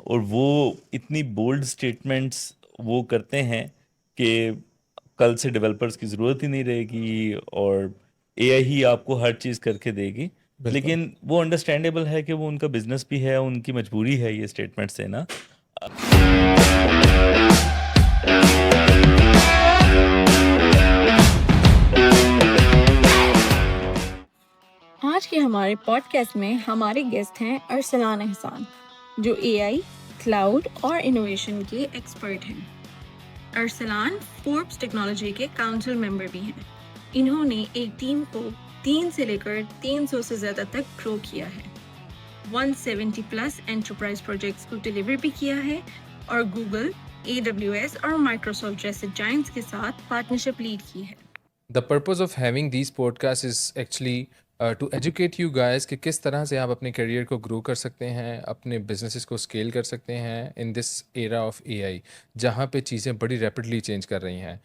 और वो इतनी बोल्ड स्टेटमेंट्स वो करते हैं कि कल से डेवलपर्स की ज़रूरत ही नहीं रहेगी और एआई ही आपको हर चीज़ करके देगी। बिल्कुल। लेकिन वो अंडरस्टैंडेबल है कि वो उनका बिजनेस भी है, उनकी मजबूरी है ये स्टेटमेंट्स देना। आज के हमारे पॉडकास्ट में हमारे गेस्ट हैं अरसलान एहसान, जो एआई, क्लाउड और इनोवेशन के एक्सपर्ट हैं। अरसलान फोर्ब्स टेक्नोलॉजी के काउंसिल मेंबर भी हैं। इन्होंने एक टीम को 3 से लेकर 300 से ज़्यादा तक ग्रो किया है, 170 प्लस एंटरप्राइज प्रोजेक्ट्स को डिलीवर भी किया है और गूगल, AWS और माइक्रोसॉफ्ट जैसे जायंट्स के साथ पार्टनरशिप लीड की है। The purpose of having these podcasts is actually to educate you guys कि किस तरह से आप अपने करियर को ग्रो कर सकते हैं, अपने बिजनेसेस को स्केल कर सकते हैं in this era of AI, जहाँ पे चीज़ें बड़ी रैपिडली चेंज कर रही हैं।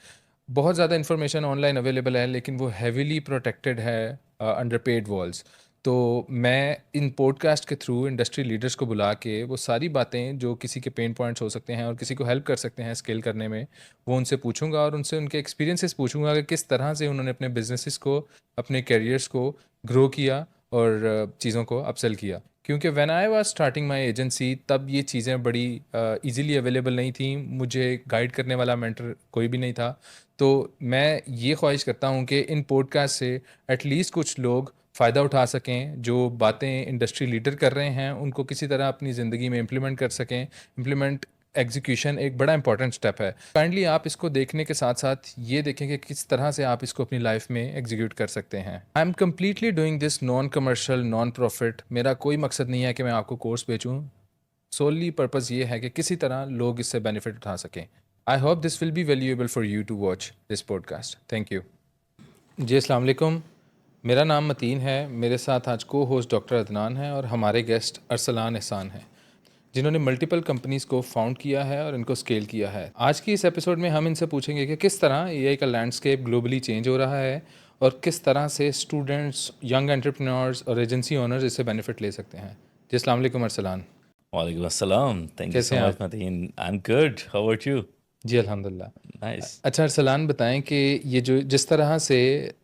बहुत ज़्यादा इन्फॉर्मेशन ऑनलाइन अवेलेबल है, लेकिन वो हैवीली प्रोटेक्टेड है अंडर पेड वॉल्स। तो मैं इन पॉडकास्ट के थ्रू इंडस्ट्री लीडर्स को बुला के वो सारी बातें जो किसी के पेन पॉइंट्स हो सकते हैं और किसी को हेल्प कर सकते हैं स्केल करने में, वो उनसे पूछूंगा और उनसे उनके एक्सपीरियंसेस पूछूंगा कि किस तरह से उन्होंने अपने बिजनेसेस को, अपने करियर्स को ग्रो किया और चीज़ों को अपसेल किया। क्योंकि when I was starting my agency, तब ये चीज़ें बड़ी इजीली अवेलेबल नहीं थी, मुझे गाइड करने वाला मेंटर कोई भी नहीं था। तो मैं ये ख्वाहिश करता हूँ कि इन पॉडकास्ट से एटलीस्ट कुछ लोग फ़ायदा उठा सकें, जो बातें इंडस्ट्री लीडर कर रहे हैं उनको किसी तरह अपनी ज़िंदगी में इम्प्लीमेंट कर सकें। इम्प्लीमेंट एग्जीक्यूशन एक बड़ा इंपॉर्टेंट स्टेप है। काइंडली आप इसको देखने के साथ साथ ये देखें कि किस तरह से आप इसको अपनी लाइफ में एग्जीक्यूट कर सकते हैं। I am completely doing this non commercial, non profit. मेरा कोई मकसद नहीं है कि मैं आपको कोर्स बेचूं, सोली पर्पज़ ये है कि किसी तरह लोग इससे बेनिफिट उठा सकें। I hope this will be valuable for you to watch this podcast. Thank you जी। अस्सलाम वालेकुम। मेरा नाम मतीन है, मेरे साथ आज को होस्ट डॉक्टर अदनान है और हमारे गेस्ट अरसलान एहसान हैं, जिन्होंने मल्टीपल कंपनीज़ को फाउंड किया है और इनको स्केल किया है। आज की इस एपिसोड में हम इनसे पूछेंगे कि किस तरह एआई का लैंडस्केप ग्लोबली चेंज हो रहा है और किस तरह से स्टूडेंट्स, यंग एंटरप्रेन्योर्स और एजेंसी ओनर्स इससे बेनिफिट ले सकते हैं। जी अस्सलाम वालेकुम अरसलान। वालेकुम अस्सलाम, थैंक यू कैसे सो हैं मच आप? Mateen. I am good, how about you? जी अल्हम्दुलिल्लाह। नाइस। अच्छा अरसलान, बताएं कि ये जो जिस तरह से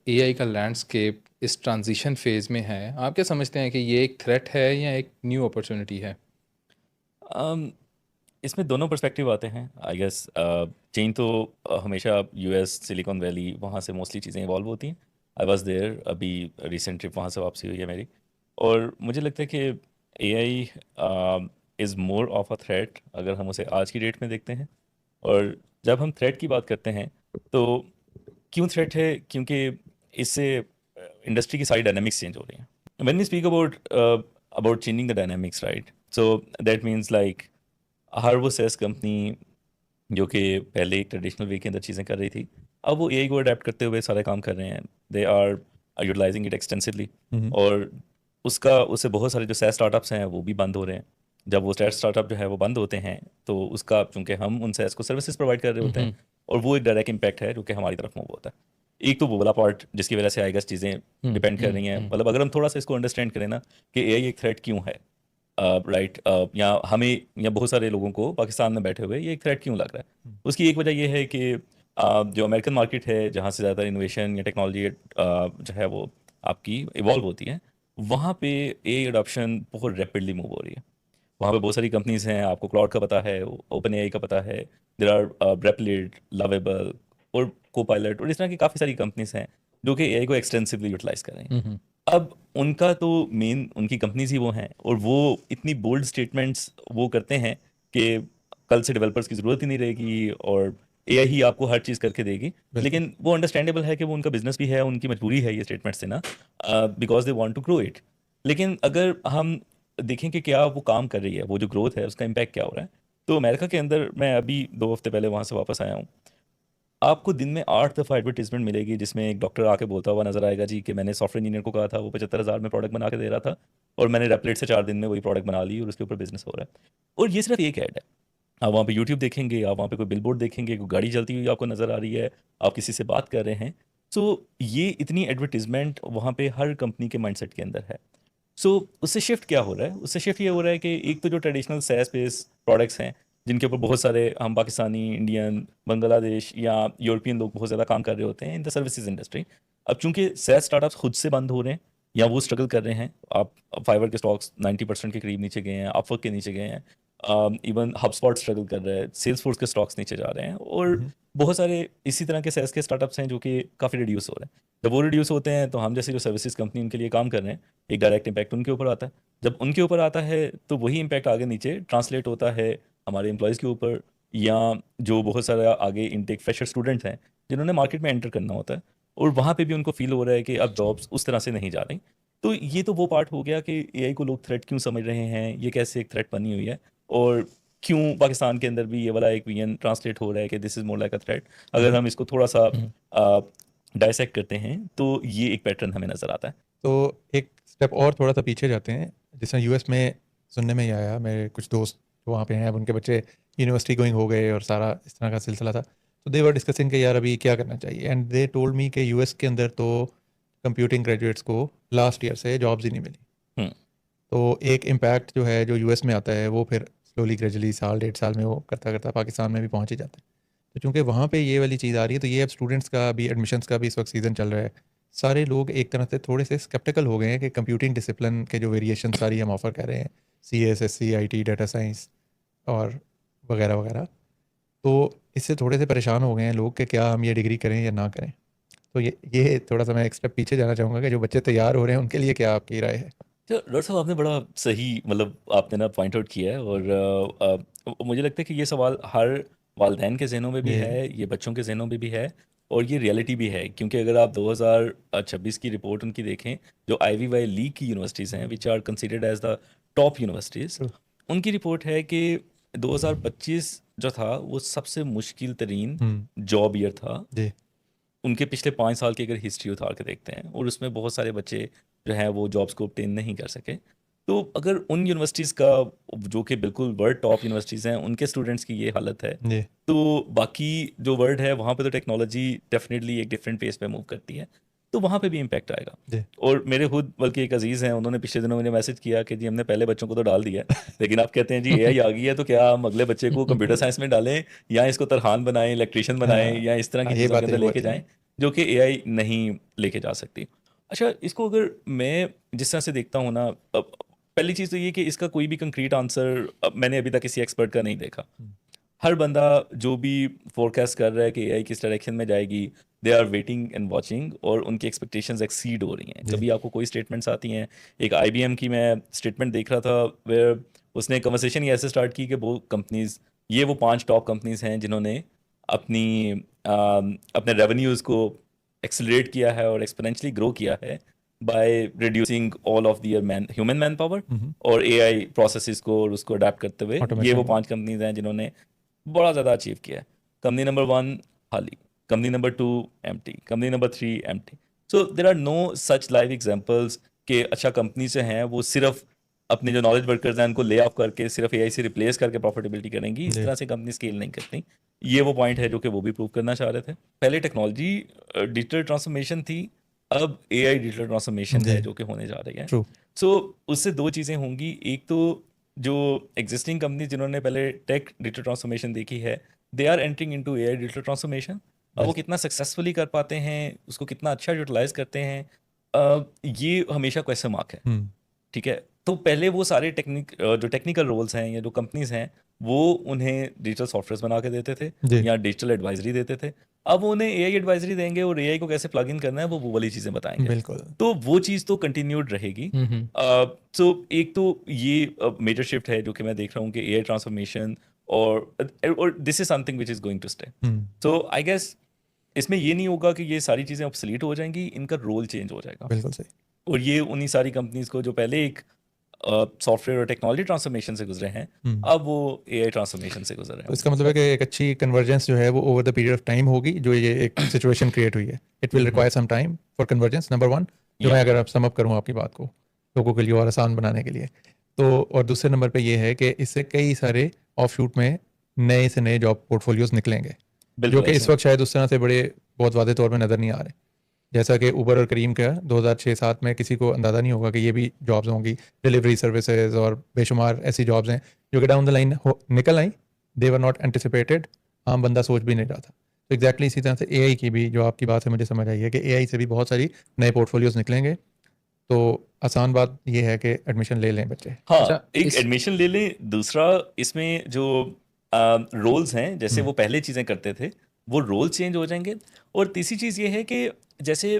एआई का लैंडस्केप इस ट्रांजिशन फेज़ में है, आप क्या समझते हैं कि ये एक थ्रेट है या एक न्यू अपॉर्चुनिटी है? इसमें दोनों पर्सपेक्टिव आते हैं आई गेस। चेंज तो हमेशा यूएस, सिलिकॉन वैली, वहाँ से मोस्टली चीज़ें इवॉल्व होती हैं। आई वाज देयर, अभी रिसेंट ट्रिप वहाँ से वापसी हुई है मेरी। और मुझे लगता है कि AI is more of a threat अगर हम उसे आज की डेट में देखते हैं। और जब हम थ्रेट की बात करते हैं तो क्यों थ्रेट है? क्योंकि इससे इंडस्ट्री की सारी डायनामिक्स चेंज हो रही हैं। When we speak about changing the dynamics, right, so that means like हर वो सेस कंपनी जो कि पहले एक ट्रेडिशनल वे के अंदर चीज़ें कर रही थी, अब वो एआई को अडेप्ट करते हुए सारे काम कर रहे हैं। They are utilising it extensively. और उससे बहुत सारे जो सेस स्टार्टअप्स हैं वो भी बंद हो रहे हैं। जब वो सेस स्टार्टअप जो है वो बंद होते हैं तो उसका, चूंकि हम उन सेस को सर्विसेज प्रोवाइड कर रहे होते हैं, और वो एक डायरेक्ट इम्पैक्ट है जो कि हमारी तरफ मूव होता है। एक तो वो वाला पार्ट जिसकी वजह से आई गेस चीज़ें डिपेंड कर रही हैं। मतलब अगर हम थोड़ा सा इसको अंडरस्टैंड करें ना कि एआई एक थ्रेट क्यों है, राइट, या हमें या बहुत सारे लोगों को पाकिस्तान में बैठे हुए ये एक थ्रेट क्यों लग रहा है, उसकी एक वजह ये है कि जो अमेरिकन मार्केट है जहाँ से ज़्यादा इनोवेशन या टेक्नोलॉजी जो है वो आपकी इवॉल्व होती है, वहाँ पे एआई अडॉप्शन बहुत रैपिडली मूव हो रही है। वहाँ पे बहुत सारी कंपनीज हैं, आपको क्लाउड का पता है, ओपन एआई का पता है, देर आर ब्रेपलिट, लवेबल और कोपायलट और इस तरह की काफ़ी सारी कंपनीज हैं जो कि एआई को एक्सटेंसिवली यूटिलाइज कर रही हैं। अब उनका तो मेन उनकी कंपनीज ही वो हैं और वो इतनी बोल्ड स्टेटमेंट्स वो करते हैं कि कल से डेवलपर्स की ज़रूरत ही नहीं रहेगी और एआई ही आपको हर चीज़ करके देगी। लेकिन वो अंडरस्टैंडेबल है कि वो उनका बिजनेस भी है, उनकी मजबूरी है ये स्टेटमेंट्स देना, because they want to grow it. लेकिन अगर हम देखें कि क्या वो काम कर रही है, वो जो ग्रोथ है उसका इम्पैक्ट क्या हो रहा है, तो अमेरिका के अंदर मैं अभी 2 हफ्ते पहले वहाँ से वापस आया हूँ। आपको दिन में 8 दफ़ा एडवर्टीजमेंट मिलेगी जिसमें एक डॉक्टर आके बोलता हुआ नजर आएगा जी कि मैंने सॉफ्टवेयर इंजीनियर को कहा था, वो 75,000 में प्रोडक्ट बना के दे रहा था और मैंने रेपलेट से 4 दिन में वही प्रोडक्ट बना ली और उसके ऊपर बिजनेस हो रहा है। और ये सिर्फ एक ऐड है। आप वहाँ पे यूट्यूब देखेंगे, आप वहाँ पे कोई बिलबोर्ड देखेंगे, कोई गाड़ी चलती हुई आपको नज़र आ रही है, आप किसी से बात कर रहे हैं। सो ये इतनी एडवर्टीजमेंट वहाँ पे हर कंपनी के माइंडसेट के अंदर है। सो उससे शिफ्ट क्या हो रहा है? उससे शिफ्ट ये हो रहा है कि एक तो जो ट्रेडिशनल सैस बेस प्रोडक्ट्स हैं जिनके ऊपर बहुत सारे हम पाकिस्तानी, इंडियन, बांग्लादेश या यूरोपियन लोग बहुत ज़्यादा काम कर रहे होते हैं इन द सर्विसेज इंडस्ट्री। अब चूंकि SaaS स्टार्टअप्स खुद से बंद हो रहे हैं या वो स्ट्रगल कर रहे हैं, आप फाइवर के स्टॉक्स 90% के करीब नीचे गए हैं, अपवर्क के नीचे गए हैं, इवन HubSpot स्ट्रगल कर रहा है, सेल्सफोर्स के स्टॉक्स नीचे जा रहे हैं, और बहुत सारे इसी तरह के SaaS के स्टार्टअप्स हैं जो कि काफ़ी रिड्यूस हो रहे हैं। जब वो रिड्यूस होते हैं तो हम जैसे जो सर्विसेज कंपनी उनके लिए काम कर रहे हैं, एक डायरेक्ट इम्पैक्ट उनके ऊपर आता है। जब उनके ऊपर आता है तो वही इम्पैक्ट आगे नीचे ट्रांसलेट होता है हमारे एम्प्लॉयज़ के ऊपर, या जो बहुत सारा आगे इनटेक फ्रेशर स्टूडेंट्स हैं जिन्होंने मार्केट में एंटर करना होता है, और वहाँ पे भी उनको फील हो रहा है कि अब जॉब्स उस तरह से नहीं जा रही। तो ये तो वो पार्ट हो गया कि AI को लोग थ्रेट क्यों समझ रहे हैं, ये कैसे एक थ्रेट बनी हुई है, और क्यों पाकिस्तान के अंदर भी ये वाला एक विजन ट्रांसलेट हो रहा है कि this is more like a threat. अगर हम इसको थोड़ा सा डायसेक्ट करते हैं तो ये एक पैटर्न हमें नज़र आता है। तो एक स्टेप और थोड़ा सा पीछे जाते हैं, जैसे US में सुनने में ही आया, मेरे कुछ दोस्त जो वहाँ पे हैं, अब उनके बच्चे यूनिवर्सिटी गोइंग हो गए और सारा इस तरह का सिलसिला था, तो दे वर डिस्कसिंग कि यार अभी क्या करना चाहिए, एंड दे टोल्ड मी कि US के अंदर तो कंप्यूटिंग ग्रेजुएट्स को लास्ट ईयर से जॉब्स ही नहीं मिली। हम्म। तो एक इम्पैक्ट जो है जो US में आता है वो फिर स्लोली ग्रेजुअली साल 1.5 साल में वो करता करता पाकिस्तान में भी पहुँच ही जाता है। तो चूँकि वहाँ पे ये वाली चीज़ आ रही है, तो ये अब स्टूडेंट्स का भी एडमिशन्स का भी इस वक्त सीज़न चल रहा है, सारे लोग एक तरह से थोड़े से स्केप्टिकल हो गए हैं कि कंप्यूटिंग डिसिप्लिन के जो वेरिएशन सारी हम ऑफ़र कर रहे हैं, CS, SC, IT, data science और वगैरह वगैरह, तो इससे थोड़े से परेशान हो गए हैं लोग कि क्या हम ये डिग्री करें या ना करें। तो ये थोड़ा सा मैं एक स्टेप पीछे जाना चाहूँगा कि जो बच्चे तैयार हो रहे हैं उनके लिए क्या आपकी राय है? तो डॉक्टर साहब, आपने बड़ा सही मतलब आपने ना पॉइंट आउट किया है, और मुझे लगता है कि ये सवाल हर वालदैन के जहनों में भी ये है, ये बच्चों के जहनों में भी है, और ये रियलिटी भी है। क्योंकि अगर आप 2026 की रिपोर्ट उनकी देखें, जो IVY लीग की यूनिवर्सिटीज़ हैं which are considered as the top universities, True. उनकी रिपोर्ट है कि 2025 जो था वो सबसे मुश्किल तरीन जॉब ईयर था जी उनके पिछले 5 साल की अगर हिस्ट्री उतार के देखते हैं, और उसमें बहुत सारे बच्चे जो हैं वो जॉब्स को obtain नहीं कर सके। तो अगर उन यूनिवर्सिटीज़ का जो कि बिल्कुल वर्ल्ड टॉप यूनिवर्सिटीज़ हैं उनके स्टूडेंट्स की ये हालत है, जी तो बाकी जो वर्ल्ड है वहाँ पे तो टेक्नोलॉजी डेफिनेटली एक डिफरेंट पेस पे मूव करती है, तो वहाँ पे भी इम्पैक्ट आएगा। जी और मेरे खुद बल्कि एक अजीज़ हैं, उन्होंने पिछले दिनों मुझे मैसेज किया कि जी हमने पहले बच्चों को तो डाल दिया है, लेकिन आप कहते हैं जी AI आ गई है, तो क्या हम अगले बच्चे को कंप्यूटर साइंस में डालें, या इसको तरखान बनाएं, इलेक्ट्रीशियन बनाएं, हाँ या इस तरह की ये चीज़ों के बातें अंदर हुआ लेके थी। जाएं जो कि AI नहीं लेके जा सकती। अच्छा, इसको अगर मैं जिस तरह से देखता हूँ ना, पहली चीज़ तो ये कि इसका कोई भी कंक्रीट आंसर मैंने अभी तक किसी एक्सपर्ट का नहीं देखा। हर बंदा जो भी फोरकास्ट कर रहा है कि AI किस डायरेक्शन में जाएगी, they are waiting and watching, और उनकी एक्सपेक्टेशंस एक्सीड हो रही हैं। जी। कभी आपको कोई स्टेटमेंट्स आती हैं, एक IBM की मैं स्टेटमेंट देख रहा था वेयर उसने कन्वर्सेशन ही ऐसे स्टार्ट की कि वो कंपनीज, ये वो 5 टॉप कंपनीज हैं जिन्होंने अपने रेवेन्यूज़ को एक्सेलरेट किया है और एक्सपोनेंशियली ग्रो किया है by reducing all of their human man power और AI प्रोसेसेस को और उसको अडेप्ट करते हुए। ये वो Automation। 5 कंपनीज हैं जिन्होंने बड़ा ज़्यादा अचीव किया है। कंपनी नंबर 1 हाली, company number 2 empty, company number 3 empty. So there are no such live examples कि अच्छा कंपनी से हैं वो सिर्फ अपने जो नॉलेज वर्कर्स हैं उनको ले ऑफ करके सिर्फ AI से रिप्लेस करके प्रॉफिटेबिलिटी करेंगी। इस जी। तरह से कंपनी स्केल नहीं करती। ये वो पॉइंट है जो कि वो भी प्रूव करना चाह रहे थे। पहले टेक्नोलॉजी डिजिटल ट्रांसफॉर्मेशन थी, अब AI डिजिटल ट्रांसफॉर्मेशन जी। है जो कि होने जा रही है। ट्रू सो उससे 2 चीज़ें होंगी। एक तो जो एग्जिस्टिंग कंपनी जिन्होंने पहले टेक डिजिटल ट्रांसफॉर्मेशन देखी है, they are entering into AI digital transformation. अब वो कितना सक्सेसफुली कर पाते हैं, उसको कितना अच्छा यूटिलाइज करते हैं, ये हमेशा क्वेश्चन मार्क है। ठीक है, तो पहले वो सारे जो टेक्निकल रोल्स हैं या जो कंपनीज हैं वो उन्हें डिजिटल सॉफ्टवेयर बना के देते थे जी या डिजिटल एडवाइजरी देते थे। अब वो उन्हें AI एडवाइजरी देंगे और AI को कैसे प्लग इन करना है वो वाली चीज़ें बताएंगे। बिल्कुल तो वो चीज़ तो कंटिन्यूड रहेगी। सो एक तो ये मेजर शिफ्ट है जो कि मैं देख रहा हूँ कि AI ट्रांसफॉर्मेशन, और this is something which is going to stay. So I guess इसमें ये नहीं होगा कि ये सारी चीज़ें ऑब्सोलीट हो जाएंगी, इनका रोल चेंज हो जाएगा। बिल्कुल सही। और ये उन्हीं सारी कंपनीज को जो पहले एक सॉफ्टवेयर और टेक्नोलॉजी ट्रांसफॉर्मेशन से गुजरे हैं, अब वो AI ट्रांसफॉर्मेशन से गुजर रहे तो हैं। इसका मतलब है कि एक अच्छी कन्वर्जेंस जो है वो over the period of time होगी, जो ये एक सिचुएशन क्रिएट हुई है। It will require some time for convergence, number 1, जो मैं अगर आप सम अप करूँ आपकी बात को लोगों के लिए और आसान बनाने के लिए। तो और दूसरे नंबर पे ये है कि इससे कई सारे ऑफशूट में नए से नए जॉब पोर्टफोलियोज निकलेंगे, जो बिल्कुल कि इस ऐसे। वक्त शायद उस तरह से बड़े बहुत वादे तौर पे नज़र नहीं आ रहे। जैसा कि उबर और करीम का 2006-7 में किसी को अंदाज़ा नहीं होगा कि ये भी जॉब्स होंगी, डिलीवरी सर्विसेज और बेशुमार ऐसी जॉब्स हैं जो कि डाउन द लाइन निकल आई, दे वर नॉट एंटिसिपेटेड, आम बंदा सोच भी नहीं रहा था। तो एग्जैक्टली इसी तरह से एआई की भी, जो आपकी बात है मुझे समझ आई है कि एआई से भी बहुत सारी नए पोर्टफोलियोज निकलेंगे। तो आसान बात ये है कि एडमिशन ले लें बच्चे। हाँ, अच्छा, एक इस एडमिशन ले लें। दूसरा, इसमें जो रोल्स हैं, जैसे वो पहले चीज़ें करते थे, वो रोल चेंज हो जाएंगे। और तीसरी चीज़ ये है कि जैसे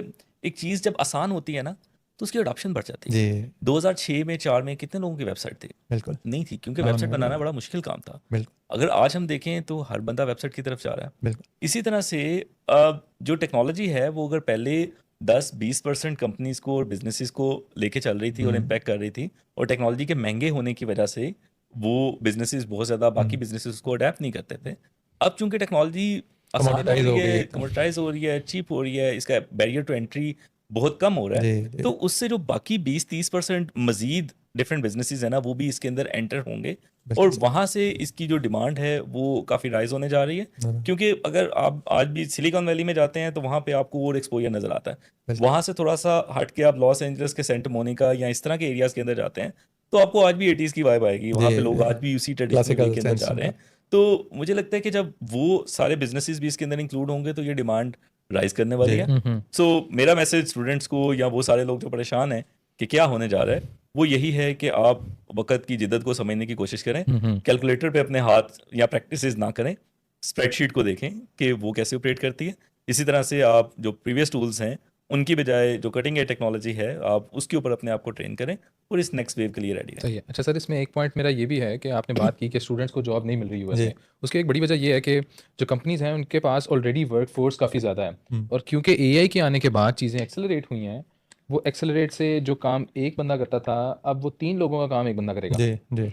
एक चीज़ जब आसान होती है ना, तो उसकी अडॉप्शन बढ़ जाती है। जी 2006 में 4 में कितने लोगों की वेबसाइट थी? बिल्कुल नहीं थी, क्योंकि हाँ, वेबसाइट नहीं, बनाना बड़ा मुश्किल काम था। बिल्कुल अगर आज हम देखें तो हर बंदा वेबसाइट की तरफ जा रहा है। बिल्कुल इसी तरह से जो टेक्नोलॉजी है, वो अगर पहले 10-20% कंपनीज को और बिजनेसेस को लेके चल रही थी और इम्पैक्ट कर रही थी, और टेक्नोलॉजी के महंगे होने की वजह से वो बिजनेसेस बहुत ज़्यादा बाकी बिजनेसेस को अडेप्ट नहीं करते थे। अब चूंकि टेक्नोलॉजी आसान हो Commoditize रही हो गई है, एकदम। कमोडिटाइज हो रही है, चीप हो रही है, इसका बैरियर टू एंट्री बहुत कम हो रहा है, जी तो उससे जो बाकी 20-30% मजीद डिफरेंट बिजनेसेस है ना, वो भी इसके अंदर एंटर होंगे, और बिल्कुल वहाँ से इसकी जो डिमांड है वो काफ़ी राइज होने जा रही है। हाँ, क्योंकि अगर आप आज भी सिलिकॉन वैली में जाते हैं तो वहाँ पे आपको और एक्सपोजर नज़र आता है। बिल्कुल वहाँ से थोड़ा सा हट के आप लॉस एंजल्स के सेंट मोनिका या इस तरह के एरियाज़ के अंदर जाते हैं, तो आपको आज भी 80s की वाइब आएगी। वहाँ पे लोग आज भी उसी ट्रेडिशनल वे क्लासिकल के अंदर सेंस जा रहे हैं। तो मुझे लगता है कि जब वो सारे बिजनेसेस भी इसके अंदर इंक्लूड होंगे तो ये डिमांड राइज करने वाली जी। है। सो मेरा मैसेज स्टूडेंट्स को या वो सारे लोग जो परेशान हैं कि क्या होने जा रहा है, वो यही है कि आप वक्त की जिद्दत को समझने की कोशिश करें। कैलकुलेटर पे अपने हाथ या प्रैक्टिसेस ना करें, स्प्रेडशीट को देखें कि वो कैसे ऑपरेट करती है। इसी तरह से आप जो प्रीवियस टूल्स हैं उनकी बजाय जो कटिंग एज टेक्नोलॉजी है, आप उसके ऊपर अपने आप को ट्रेन करें और इस नेक्स्ट वेव के लिए रेडी रहें। सही है। अच्छा सर, इसमें एक पॉइंट मेरा ये भी है कि आपने बात की कि स्टूडेंट्स को जॉब नहीं मिल रही यूएस जी। में। उसकी एक बड़ी वजह ये है कि जो कंपनीज हैं उनके पास ऑलरेडी वर्क फोर्स काफ़ी ज़्यादा है, और क्योंकि एआई के आने के बाद चीज़ें एक्सेलरेट हुई हैं, वो एक्सेलरेट से जो काम एक बंदा करता था, अब वो 3 लोगों का काम एक बंदा करेगा। जी जी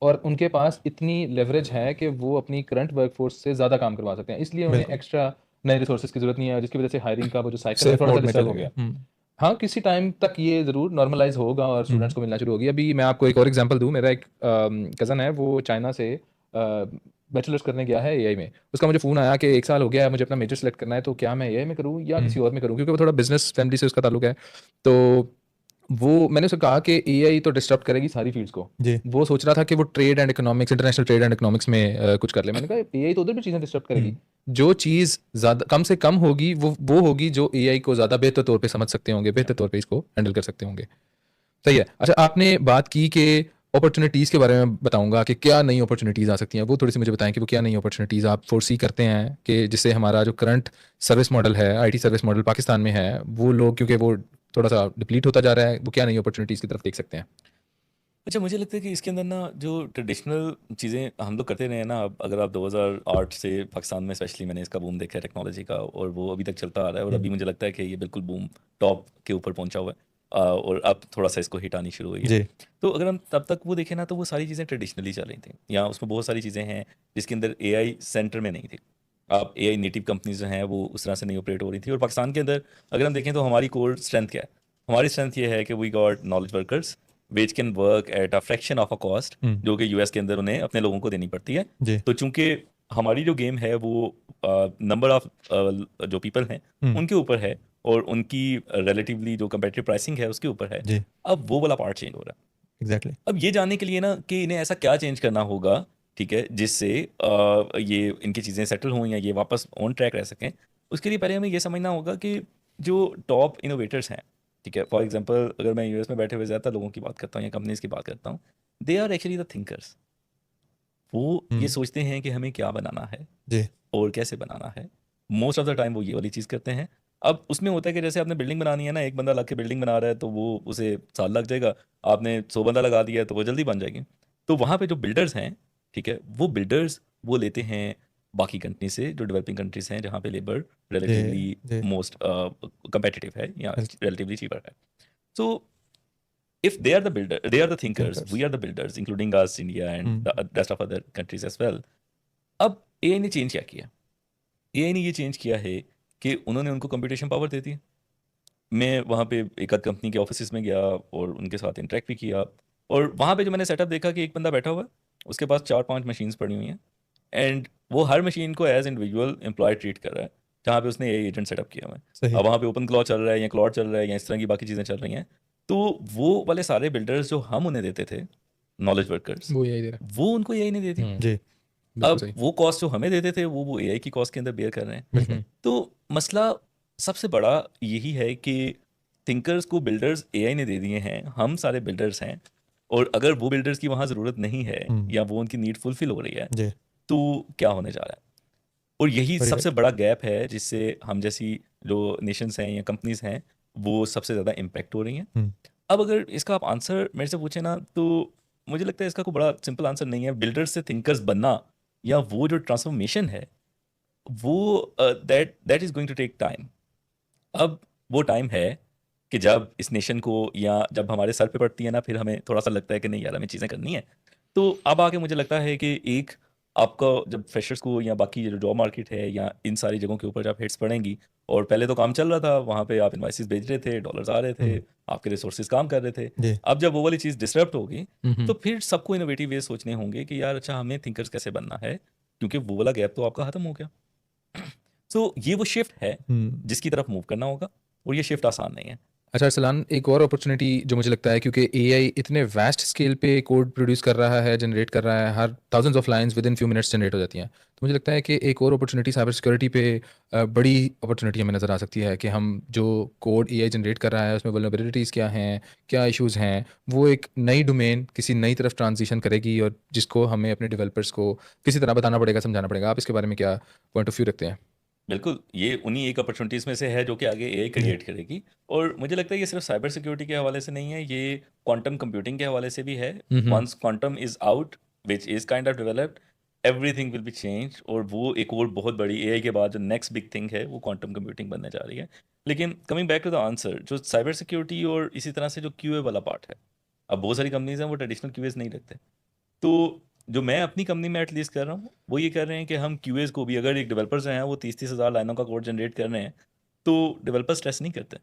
और उनके पास इतनी लेवरेज है कि वो अपनी करंट वर्कफोर्स से ज़्यादा काम करवा सकते हैं, इसलिए उन्हें बिल्कुल। एक्स्ट्रा नए रिसोर्सेज की ज़रूरत नहीं है, जिसकी वजह से हायरिंग का वो जो साइकिल है सेफ थोड़ा सा मोड में डिस्टर्ब चले हो गए गया। हाँ, किसी टाइम तक ये ज़रूर नॉर्मलाइज होगा और स्टूडेंट्स को मिलना शुरू होगी। अभी मैं आपको एक और एग्जांपल दूँ, मेरा एक कज़न है, वो चाइना से बैचलर्स करने गया है एआई में। उसका मुझे फ़ोन आया कि 1 साल हो गया है, मुझे अपना मेजर सेलेक्ट करना है, तो क्या मैं एआई में करूँ या किसी और में करूँ? क्योंकि वो थोड़ा बिज़नेस फैमिली से उसका ताल्लुक है। तो वो मैंने उसे कहा कि एआई तो डिस्टर्ब करेगी सारी फील्ड्स को। जी वो सोच रहा था कि वो trade and economics, international trade and economics में कुछ कर ले। मैंने कहा एआई तो उधर भी चीज़ें डिस्टर्ब करेगी। जो चीज़ ज़्यादा कम से कम होगी वो होगी जो एआई को ज़्यादा बेहतर तौर पे समझ सकते होंगे, बेहतर तौर पे इसको हैंडल कर सकते होंगे। सही है। अच्छा, आपने बात की कि अपॉर्चुनिटीज़ के बारे में बताऊंगा कि क्या नई अपॉर्चुनिटीज़ आ सकती हैं, वो थोड़ी सी मुझे बताएं कि वो क्या नई अपॉर्चुनिटीज़ आप फोरसी करते हैं कि जिससे हमारा जो करंट सर्विस मॉडल है, आईटी सर्विस मॉडल पाकिस्तान में है, वो लोग क्योंकि वो थोड़ा सा डिप्लीट होता जा रहा है, वो क्या नई अपॉर्चुनिटीज़ की तरफ देख सकते हैं? अच्छा, मुझे लगता है कि इसके अंदर ना जो ट्रेडिशनल चीज़ें हम लोग करते रहे हैं ना, अब अगर आप 2008 से पाकिस्तान में स्पेशली मैंने इसका बूम देखा है टेक्नोलॉजी का, और वो अभी तक चलता आ रहा है, और अभी मुझे लगता है कि ये बिल्कुल बूम टॉप के ऊपर पहुंचा हुआ है, और अब थोड़ा सा इसको हिट आनी शुरू हुई है। जी तो अगर हम तब तक वो देखें ना, तो वो सारी चीज़ें ट्रेडिशनली चल रही थी, या उसमें बहुत सारी चीज़ें हैं जिसके अंदर एआई सेंटर में नहीं थी। आप एआई नेटिव कंपनीज जो हैं वो उस तरह से नहीं ऑपरेट हो रही थी। और पाकिस्तान के अंदर अगर हम देखें तो हमारी कोर स्ट्रेंथ क्या है? हमारी स्ट्रेंथ ये है कि we got knowledge workers which can work at a fraction of a cost, जो कि यूएस के अंदर उन्हें अपने लोगों को देनी पड़ती है। जी तो चूंकि हमारी जो गेम है वो नंबर ऑफ जो पीपल हैं उनके ऊपर है, और उनकी रिलेटिवली जो कंपेटिटिव प्राइसिंग है उसके ऊपर है। जी अब वो वाला पार्ट चेंज हो रहा है। एग्जैक्टली अब ये जानने के लिए ना कि इन्हें ऐसा क्या चेंज करना होगा, ठीक है, जिससे ये इनकी चीज़ें सेटल हों या ये वापस ऑन ट्रैक रह सकें, उसके लिए पहले हमें ये समझना होगा कि जो टॉप इनोवेटर्स हैं, ठीक है, फॉर एग्जांपल अगर मैं यूएस में बैठे हुए ज़्यादातर लोगों की बात करता हूँ या कंपनीज की बात करता हूँ, they are actually the thinkers. वो ये सोचते हैं कि हमें क्या बनाना है जी और कैसे बनाना है। मोस्ट ऑफ द टाइम वो ये वाली चीज़ करते हैं। अब उसमें होता है कि जैसे आपने बिल्डिंग बनानी है ना, एक बंदा लग के बिल्डिंग बना रहा है तो वो उसे साल लग जाएगा, आपने 100 बंदा लगा दिया है तो वो जल्दी बन जाएगी। तो वहाँ पे जो बिल्डर्स हैं, ठीक है, वो बिल्डर्स वो लेते हैं बाकी कंट्री से, जो डेवलपिंग कंट्रीज हैं जहाँ पे लेबर रिलेटिवली जी मोस्ट competitive है या बिल्कुल। रिलेटिवली चीपर है। सो if they are the builder, they are the thinkers, Thinkers. we are the builders, including us, India and the rest of other countries as well. अब AI ने change क्या किया? AI ने ये चेंज किया है कि उन्होंने उनको कंप्यूटेशन पावर दे दी। मैं वहाँ पे एक आध कंपनी के ऑफिस में गया और उनके साथ इंटरेक्ट भी किया, और वहाँ पे जो मैंने सेटअप देखा कि एक बंदा बैठा हुआ है, उसके पास 4-5 मशीन्स पड़ी हुई हैं, एंड वो हर मशीन को एज इंडिविजुअल एम्प्लॉय ट्रीट कर रहा है। जहाँ पे उसने एआई एजेंट सेटअप किया हुआ है। सही। अब वहाँ पे ओपन क्लॉड चल रहा है या क्लॉड चल रहा है या इस तरह की बाकी चीज़ें चल रही हैं, तो वो वाले सारे बिल्डर्स जो हम उन्हें देते थे, नॉलेज वर्कर्स, वो यही दे रहा वो उनको एआई नहीं देती। है। जी, बिल्कुल अब सही। वो कॉस्ट जो हमें देते थे वो एआई की कॉस्ट के अंदर बेयर कर रहे हैं। बिल्कुल। तो मसला सबसे बड़ा यही है कि थिंकर्स को बिल्डर्स एआई ने दे दिए हैं, हम सारे बिल्डर्स हैं, और अगर वो बिल्डर्स की वहाँ ज़रूरत नहीं है या वो उनकी नीड फुलफिल हो रही है, जी, तो क्या होने जा रहा है? और यही Very सबसे बड़ा गैप है जिससे हम जैसी जो नेशंस हैं या कंपनीज हैं वो सबसे ज़्यादा इम्पेक्ट हो रही हैं। हम्म, अब अगर इसका आप आंसर मेरे से पूछे ना, तो मुझे लगता है इसका कोई बड़ा सिंपल आंसर नहीं है। बिल्डर्स से थिंकर्स बनना या वो जो ट्रांसफॉर्मेशन है वो that is going to take time. अब वो टाइम है कि जब इस नेशन को या जब हमारे सर पे पड़ती है ना, फिर हमें थोड़ा सा लगता है कि नहीं यार हमें चीज़ें करनी है। तो अब आके मुझे लगता है कि एक आपका जब फ्रेशर्स को या बाकी जो जॉब मार्केट है या इन सारी जगहों के ऊपर जब हिट्स पड़ेंगी, और पहले तो काम चल रहा था, वहाँ पे आप इनवाइसेस भेज रहे थे, डॉलर्स आ रहे थे, आपके रिसोर्सेज काम कर रहे थे। जी, अब जब वो वाली चीज़ डिसरप्ट होगी, हम्म। तो फिर सबको इनोवेटिव वे सोचने होंगे कि यार अच्छा हमें थिंकर्स कैसे बनना है, क्योंकि वो वाला गैप तो आपका ख़त्म हो गया। सो ये वो शिफ्ट है जिसकी तरफ मूव करना होगा, और ये शिफ्ट आसान नहीं है। अच्छा अरसलान, एक और अपॉर्चुनिटी जो मुझे लगता है, क्योंकि एआई इतने वास्ट स्केल पे कोड प्रोड्यूस कर रहा है, जनरेट कर रहा है, हर thousands of lines within few minutes generate हो जाती हैं, तो मुझे लगता है कि एक और अपॉर्चुनिटी साइबर सिक्योरिटी पे बड़ी अपॉर्चुनिटी हमें नज़र आ सकती है कि हम जो कोड एआई जनरेट कर रहा है उसमें वल्नरेबिलिटीज़ क्या हैं, क्या इश्यूज़ हैं, वो एक नई डोमेन किसी नई तरफ ट्रांजिशन करेगी, और जिसको हमें अपने डेवलपर्स को किसी तरह बताना पड़ेगा, समझाना पड़ेगा। आप इसके बारे में क्या पॉइंट ऑफ व्यू रखते हैं? बिल्कुल, ये उन्हीं एक अपॉर्चुनिटीज़ में से है जो कि आगे एआई क्रिएट करेगी, और मुझे लगता है ये सिर्फ साइबर सिक्योरिटी के हवाले से नहीं है, ये क्वांटम कंप्यूटिंग के हवाले से भी है। Once quantum is out, which is kind of developed, everything will be changed, और वो एक और बहुत बड़ी एआई के बाद जो नेक्स्ट बिग थिंग है वो क्वांटम कंप्यूटिंग बनने जा रही है। लेकिन coming back to the answer, जो साइबर सिक्योरिटी और इसी तरह से जो क्यूए वाला पार्ट है, अब बहुत सारी कंपनीज़ हैं वो ट्रेडिशनल क्यूएस नहीं रखते। तो जो मैं अपनी कंपनी में एटलीस्ट कर रहा हूँ वो ये कर रहे हैं कि हम क्यूएस को भी, अगर एक डेवलपर्स हैं वो 30-30 हज़ार लाइनों का कोड जनरेट कर रहे हैं, तो डेवलपर स्ट्रेस नहीं करते,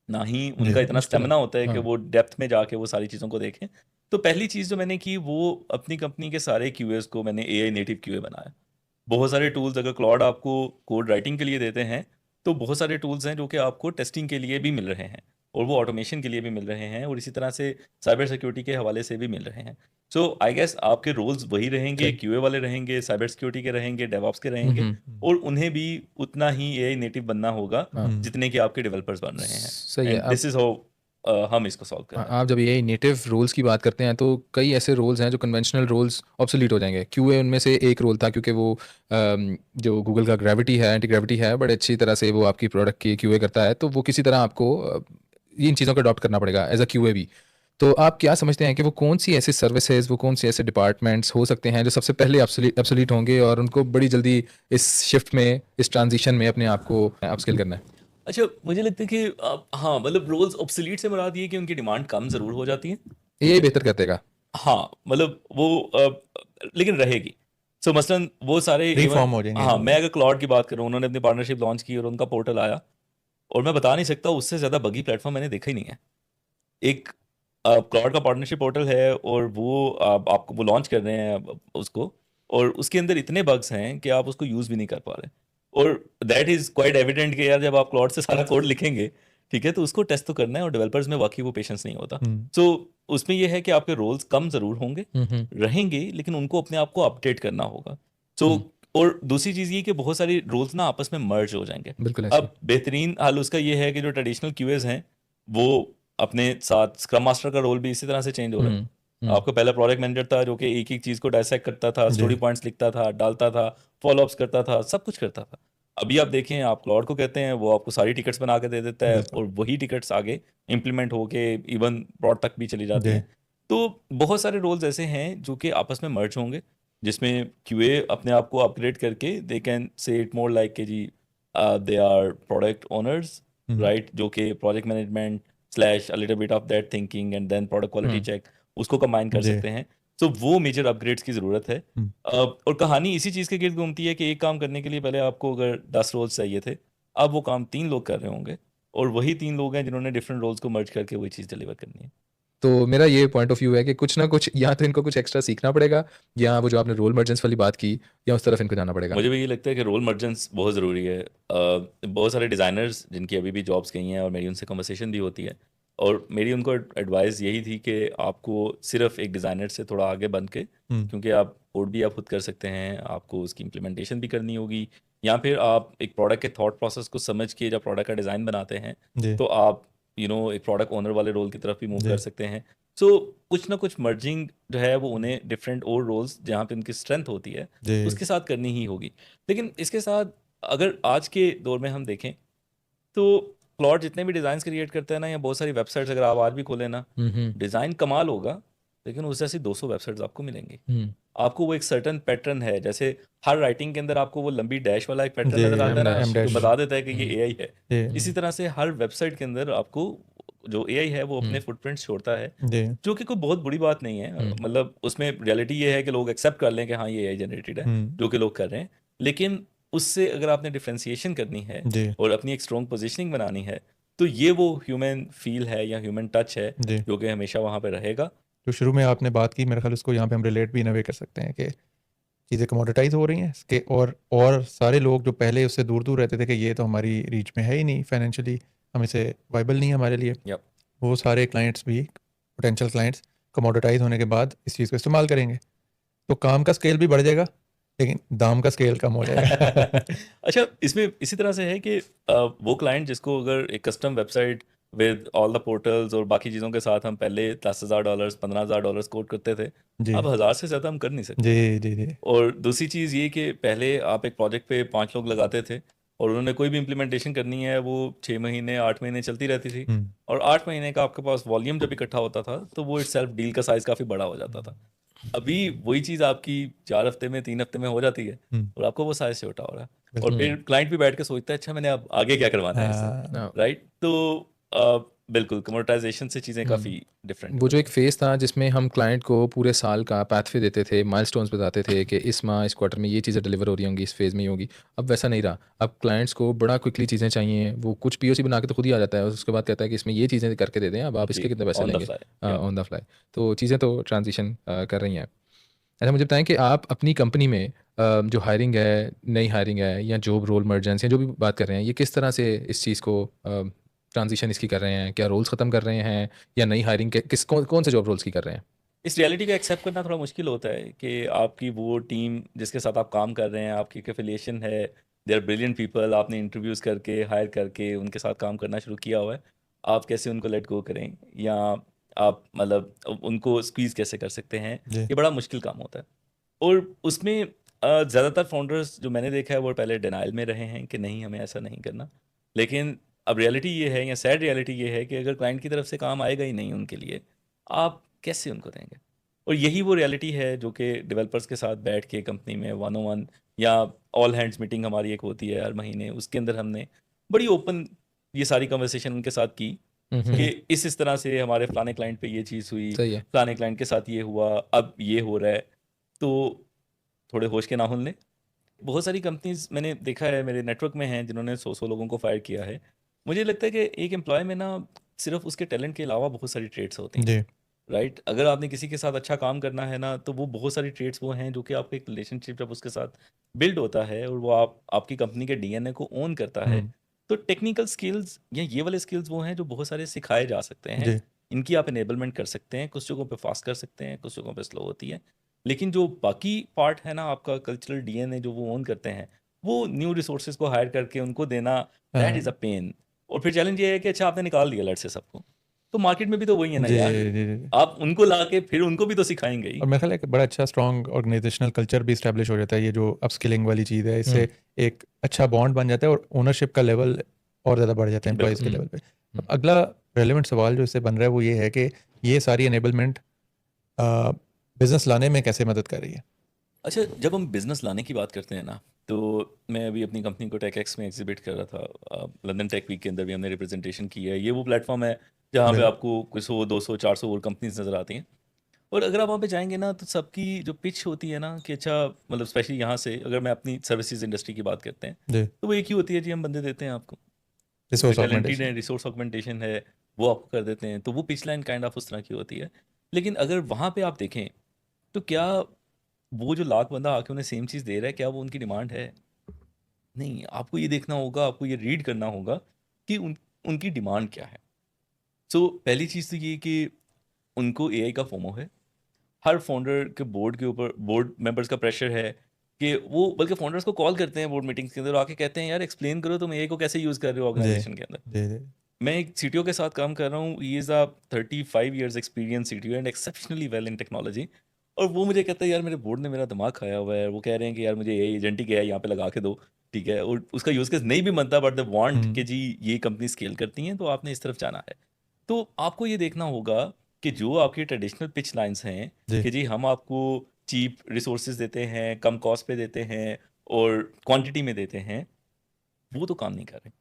ना ही उनका इतना मुश्किल है। स्टेमिना होता है कि हाँ। वो डेप्थ में जाके वो सारी चीज़ों को देखें। तो पहली चीज़ जो मैंने की वो अपनी कंपनी के सारे क्यूएस को मैंने एआई नेटिव क्यूए बनाया। बहुत सारे टूल्स, अगर क्लॉड आपको कोड राइटिंग के लिए देते हैं, तो बहुत सारे टूल्स हैं जो कि आपको टेस्टिंग के लिए भी मिल रहे हैं, और वो ऑटोमेशन के लिए भी मिल रहे हैं, और इसी तरह से साइबर सिक्योरिटी के हवाले से भी मिल रहे हैं। सो आई गेस आपके रोल्स वही रहेंगे, सही। क्यूए वाले रहेंगे, साइबर सिक्योरिटी के रहेंगे, डेवऑप्स के रहेंगे, और उन्हें भी उतना ही एआई नेटिव बनना होगा जितने कि आपके डेवलपर्स बन रहे हैं। सही है। एंड दिस इज हाउ हम इसको सॉल्व कर रहे हैं। आप जब ये नेटिव रोल्स की बात करते हैं तो कई ऐसे रोल्स हैं जो कन्वेंशनल रोल्स ऑब्सोलीट हो जाएंगे। क्यूए उनमें से एक रोल था, क्योंकि वो जो गूगल का ग्रेविटी है, एंटी ग्रेविटी है, बड़े अच्छी तरह से वो आपकी प्रोडक्ट की क्यूए करता है, तो वो किसी तरह आपको इन चीज़ों को अडॉप्ट करना पड़ेगा एज अ क्यूए भी। तो आप क्या समझते हैं कि वो कौन सी ऐसी सर्विसेज, वो कौन से ऐसे डिपार्टमेंट्स हो सकते हैं जो सबसे पहले ऑब्सोलीट होंगे और उनको बड़ी जल्दी इस शिफ्ट में, इस ट्रांजिशन में अपने आप को अपस्किल करना है? अच्छा, मुझे लगता है कि हाँ, मतलब रोल्स ऑब्सोलीट से मुराद ये है कि उनकी डिमांड कम ज़रूर हो जाती है। ये बेहतर कर देगा। हाँ, मतलब वो लेकिन रहेगी। सो मसलन वो सारे Reform हो जाएंगे हाँ, वो। मैं अगर क्लाउड की बात करूँ, उन्होंने अपनी पार्टनरशिप लॉन्च की और उनका पोर्टल आया, और मैं बता नहीं सकता उससे ज़्यादा बगी प्लेटफॉर्म मैंने देखा ही नहीं है। एक क्लाउड का पार्टनरशिप पोर्टल है, और वो आपको वो लॉन्च कर रहे हैं उसको, और उसके अंदर इतने बग्स हैं कि आप उसको यूज़ भी नहीं कर पा रहे, और दैट इज़ क्वाइट एविडेंट कि यार जब आप क्लाउड से सारा कोड लिखेंगे, ठीक है, तो उसको टेस्ट तो करना है, और डेवलपर्स में वाकई वो पेशेंस नहीं होता। सो उसमें ये है कि आपके रोल्स कम ज़रूर होंगे, रहेंगे, लेकिन उनको अपने आप को अपडेट करना होगा। सो और दूसरी चीज़ ये कि बहुत सारी रोल्स ना आपस में मर्ज हो जाएंगे। बिल्कुल ऐसे। अब बेहतरीन हाल उसका ये है कि जो ट्रेडिशनल क्यूएज हैं वो अपने साथ स्क्रम मास्टर का रोल भी इसी तरह से चेंज हो रहा है। आपका पहला प्रोजेक्ट मैनेजर था जो कि एक एक चीज़ को डायसेक्ट करता था, स्टोरी पॉइंट्स लिखता था, डालता था, फॉलोअप्स करता था, सब कुछ करता था। अभी आप देखें, आप क्लाउड को कहते हैं, वो आपको सारी टिकट्स बना के दे देता है, और वही टिकट्स आगे इम्प्लीमेंट होके इवन प्रोड तक भी चली जाती हैं। तो बहुत सारे रोल्स ऐसे हैं जो कि आपस में मर्ज होंगे, जिसमें क्यूए अपने आप को अपग्रेड करके दे can say it more like के जी they are product owners, right, जो कि project management slash a little bit of that thinking and then product quality check उसको कंबाइन कर जी। सकते हैं। तो वो मेजर अपग्रेड्स की ज़रूरत है। और कहानी इसी चीज़ के गिर्द घूमती है कि एक काम करने के लिए पहले आपको अगर 10 रोल्स चाहिए थे, अब वो काम 3 लोग कर रहे होंगे, और वही 3 लोग हैं जिन्होंने डिफरेंट रोल्स को मर्ज करके वही चीज़ डिलीवर करनी है। तो मेरा ये पॉइंट ऑफ व्यू है कि कुछ ना कुछ या तो इनको कुछ एक्स्ट्रा सीखना पड़ेगा, या वो जो आपने रोल मर्जेंट्स वाली बात की, या उस तरफ इनको जाना पड़ेगा। मुझे भी ये लगता है कि रोल मर्जेंट्स बहुत ज़रूरी है। बहुत सारे डिज़ाइनर्स जिनकी अभी भी जॉब्स गई हैं और मेरी उनसे कन्वर्सेशन भी होती है, और मेरी उनको एडवाइस यही थी कि आपको सिर्फ एक डिज़ाइनर से थोड़ा आगे बन के, क्योंकि आप कोड भी आप खुद कर सकते हैं, आपको उसकी इम्प्लीमेंटेशन भी करनी होगी, या फिर आप एक प्रोडक्ट के थॉट प्रोसेस को समझ के जब प्रोडक्ट का डिज़ाइन बनाते हैं जी तो आप एक प्रोडक्ट ओनर वाले रोल की तरफ भी मूव जी कर सकते हैं। सो कुछ ना कुछ मर्जिंग जो है वो उन्हें डिफरेंट और रोल्स जहाँ पे उनकी स्ट्रेंथ होती है जी उसके साथ करनी ही होगी। लेकिन इसके साथ अगर आज के दौर में हम देखें तो क्लॉड जितने भी डिज़ाइन क्रिएट करते हैं ना, या बहुत सारी वेबसाइट्स अगर आप आज भी खोलें ना, डिज़ाइन कमाल होगा, लेकिन उस जैसी 200 वेबसाइट्स आपको मिलेंगी। आपको वो एक सर्टन पैटर्न है, जैसे हर राइटिंग के अंदर आपको वो लंबी डैश वाला एक पैटर्न जी नजर आता है ना, एम जो डैश बता देता है कि ये एआई है। जी इसी तरह से हर वेबसाइट के अंदर आपको जो एआई है वो अपने फुटप्रिंट्स छोड़ता है, जी जो कि कोई बहुत बुरी बात नहीं है। मतलब उसमें रियलिटी ये है कि लोग एक्सेप्ट कर लें कि हाँ ये एआई जनरेटेड है, जो कि लोग कर रहे हैं। लेकिन उससे अगर आपने डिफ्रेंसिएशन करनी है जी और अपनी एक स्ट्रॉन्ग पोजीशनिंग बनानी है, तो ये वो ह्यूमन फील है या ह्यूमन टच है जी जो कि हमेशा वहाँ पे रहेगा। जो शुरू में आपने बात की, मेरे ख्याल उसको यहाँ पे हम रिलेट भी इन अ वे कर सकते हैं कि चीज़ें कमोडिटाइज हो रही हैं इसके, और सारे लोग जो पहले उससे दूर दूर रहते थे कि ये तो हमारी रीच में है ही नहीं, फाइनेंशियली हम इसे वाइबल नहीं है हमारे लिए, Yep. वो सारे क्लाइंट्स भी, पोटेंशियल क्लाइंट्स, कमोडिटाइज होने के बाद इस चीज़ को इस्तेमाल करेंगे, तो काम का स्केल भी बढ़ जाएगा लेकिन दाम का स्केल कम हो जाएगा। अच्छा, इसमें इसी तरह से है कि वो क्लाइंट जिसको अगर एक custom website with all the portals और बाकी चीज़ों के साथ हम पहले $10,000 $15,000 कोट करते थे, जी अब 1000 से ज़्यादा हम कर नहीं सकते। जी जी जी और दूसरी चीज़ ये कि पहले आप एक प्रोजेक्ट पे 5 लोग लगाते थे और उन्होंने कोई भी इम्प्लीमेंटेशन करनी है, वो 6 महीने 8 महीने चलती रहती थी, और 8 महीने का आपके पास वॉल्यूम जब इकट्ठा होता था तो वो इटसेल्फ डील का साइज़ काफ़ी बड़ा हो जाता था। अभी वही चीज़ आपकी 4 हफ्ते में 3 हफ्ते में हो जाती है, और आपको वो साइज़ छोटा हो रहा है, और फिर क्लाइंट भी बैठ के सोचता है अच्छा मैंने अब आगे क्या करवाना है इससे, हाँ राइट? तो बिल्कुल कमोडिटाइजेशन से चीज़ें काफ़ी डिफरेंट वो जो एक फेज़ था जिसमें हम क्लाइंट को पूरे साल का पैथवे देते थे, माइलस्टोन्स बताते थे कि इस माह इस क्वार्टर में ये चीज़ें डिलीवर हो रही होंगी, इस फेज़ में ये होगी। अब वैसा नहीं रहा। अब क्लाइंट्स को बड़ा क्विकली चीज़ें चाहिए, वो कुछ पीओसी बना के तो खुद ही आ जाता है, उसके बाद कहता है कि इसमें ये चीज़ें करके दे दें, अब आप इसके कितने पैसे ऑन द लेंगे, फ्लाई। On the fly. तो चीज़ें तो ट्रांजिशन कर रही हैं। अच्छा, मुझे बताएं कि आप अपनी कंपनी में जो हायरिंग है, नई हायरिंग है, या जॉब रोल मर्जेंट्स या जो भी बात कर रहे हैं, ये किस तरह से इस चीज़ को ट्रांजिशन इसकी कर रहे हैं? क्या रोल्स ख़त्म कर रहे हैं, या नई हायरिंग के कौन से जॉब रोल्स की कर रहे हैं? इस रियलिटी को एक्सेप्ट करना थोड़ा मुश्किल होता है कि आपकी वो टीम जिसके साथ आप काम कर रहे हैं, आपकी एक एफिलिएशन है, दे आर ब्रिलियंट पीपल, आपने इंटरव्यूज़ करके हायर करके उनके साथ काम करना शुरू किया हुआ है, आप कैसे उनको लेट गो करें, या आप मतलब उनको स्क्वीज़ कैसे कर सकते हैं, जी ये बड़ा मुश्किल काम होता है। और उसमें ज़्यादातर फाउंडर्स जो मैंने देखा है वो पहले डिनाइल में रहे हैं कि नहीं हमें ऐसा नहीं करना, लेकिन अब रियलिटी ये है, या सैड रियलिटी ये है कि अगर क्लाइंट की तरफ से काम आएगा ही नहीं उनके लिए, आप कैसे उनको देंगे? और यही वो रियलिटी है जो कि डेवलपर्स के साथ बैठ के कंपनी में 1-on-1 या ऑल हैंड्स मीटिंग हमारी एक होती है हर महीने, उसके अंदर हमने बड़ी ओपन ये सारी कन्वर्सेशन उनके साथ की कि इस तरह से हमारे फलाने क्लाइंट पे ये चीज़ हुई, सही है। फलाने क्लाइंट के साथ ये हुआ, अब ये हो रहा है, तो थोड़े होश के नाखून लें। बहुत सारी कंपनीज़ मैंने देखा है, मेरे नेटवर्क में हैं जिन्होंने 100-100 लोगों को फायर किया है। मुझे लगता है कि एक एम्प्लॉय में ना सिर्फ उसके टैलेंट के अलावा बहुत सारी ट्रेड्स होती हैं, जी राइट? अगर आपने किसी के साथ अच्छा काम करना है ना, तो वो बहुत सारी ट्रेड्स वो हैं जो कि आपका एक रिलेशनशिप जब उसके साथ बिल्ड होता है और वो आपकी कंपनी के डीएनए को ओन करता है, तो टेक्निकल स्किल्स या ये वाले स्किल्स वो हैं जो बहुत सारे सिखाए जा सकते हैं। जी इनकी आप इनेबलमेंट कर सकते हैं, कुछ जगहों पे फास्ट कर सकते हैं, कुछ जगहों पे स्लो होती है। लेकिन जो बाकी पार्ट है ना आपका कल्चरल डीएनए जो वो ओन करते हैं, वो न्यू रिसोर्सेज को हायर करके उनको देना, दैट इज़ अ पेन। और फिर चैलेंज ये है कि अच्छा आपने निकाल दिया लट से सबको, तो मार्केट में भी तो वही है ना जी यार, जी जी आप उनको ला के फिर उनको भी तो सिखाएंगे ही। और मेरे ख्याल है एक बड़ा अच्छा स्ट्रॉन्ग ऑर्गेनाइजेशनल कल्चर भी इस्टेब्लिश हो जाता है, ये जो अपस्किलिंग वाली चीज़ है, इससे एक अच्छा बॉन्ड बन जाता है और ओनरशिप का लेवल और ज़्यादा बढ़ जाता है एम्प्लॉयज़ के लेवल पे। अब अगला रेलेवेंट सवाल जो इससे बन रहा है वो ये है कि ये सारी एनेबलमेंट बिजनेस लाने में कैसे मदद कर रही है? अच्छा, जब हम बिज़नेस लाने की बात करते हैं ना, तो मैं अभी अपनी कंपनी को टेकएक्स में एग्जिबिट कर रहा था, लंदन टेक वीक के अंदर भी हमने रिप्रेजेंटेशन की है। ये वो प्लेटफॉर्म है जहाँ पे बिल- आपको कुछ 100 200 400 और कंपनीज नज़र आती हैं, और अगर आप वहाँ पे जाएंगे ना तो सबकी जो पिच होती है ना कि अच्छा, मतलब स्पेशली यहाँ से अगर मैं अपनी सर्विसेज इंडस्ट्री की बात करते हैं, जी तो वो एक ही होती है जी हम बंदे देते हैं आपको, उसमें रिसोर्स टैलेंटेड है, ऑगमेंटेशन रिसोर्स ऑगमेंटेशन है, वो आपको कर देते हैं, तो वो पिच लाइन काइंड ऑफ उस तरह की होती है। लेकिन अगर वहाँ पे आप देखें तो क्या वो जो लाख बंदा आके उन्हें सेम चीज़ दे रहा है, क्या वो उनकी डिमांड है? नहीं, आपको ये देखना होगा, आपको ये रीड करना होगा कि उनकी डिमांड क्या है। सो पहली चीज़ तो ये कि उनको एआई का फोमो है। हर फाउंडर के बोर्ड के ऊपर बोर्ड मेंबर्स का प्रेशर है कि वो बल्कि फाउंडर्स को कॉल करते हैं बोर्ड मीटिंग्स के अंदर और आके कहते हैं यार एक्सप्लेन करो तुम एआई को कैसे यूज़ कर रहे हो जी ऑर्गेनाइजेशन के अंदर। जी जी मैं एक सीटीओ के साथ काम कर रहा हूँ, he is a 35 years experience CTO and exceptionally well in technology. और वो मुझे कहता है यार मेरे बोर्ड ने मेरा दिमाग खाया हुआ है, वो कह रहे हैं कि यार मुझे ये एजेंटिक एआई यहाँ पे लगा के दो, ठीक है, और उसका यूज़ केस नहीं भी बनता बट दे वांट कि जी ये कंपनी स्केल करती हैं तो आपने इस तरफ जाना है। तो आपको ये देखना होगा कि जो आपकी ट्रेडिशनल पिच लाइंस हैं जी कि जी हम आपको चीप रिसोर्सेज देते हैं, कम कॉस्ट पे देते हैं और क्वांटिटी में देते हैं, वो तो काम नहीं कर रहे।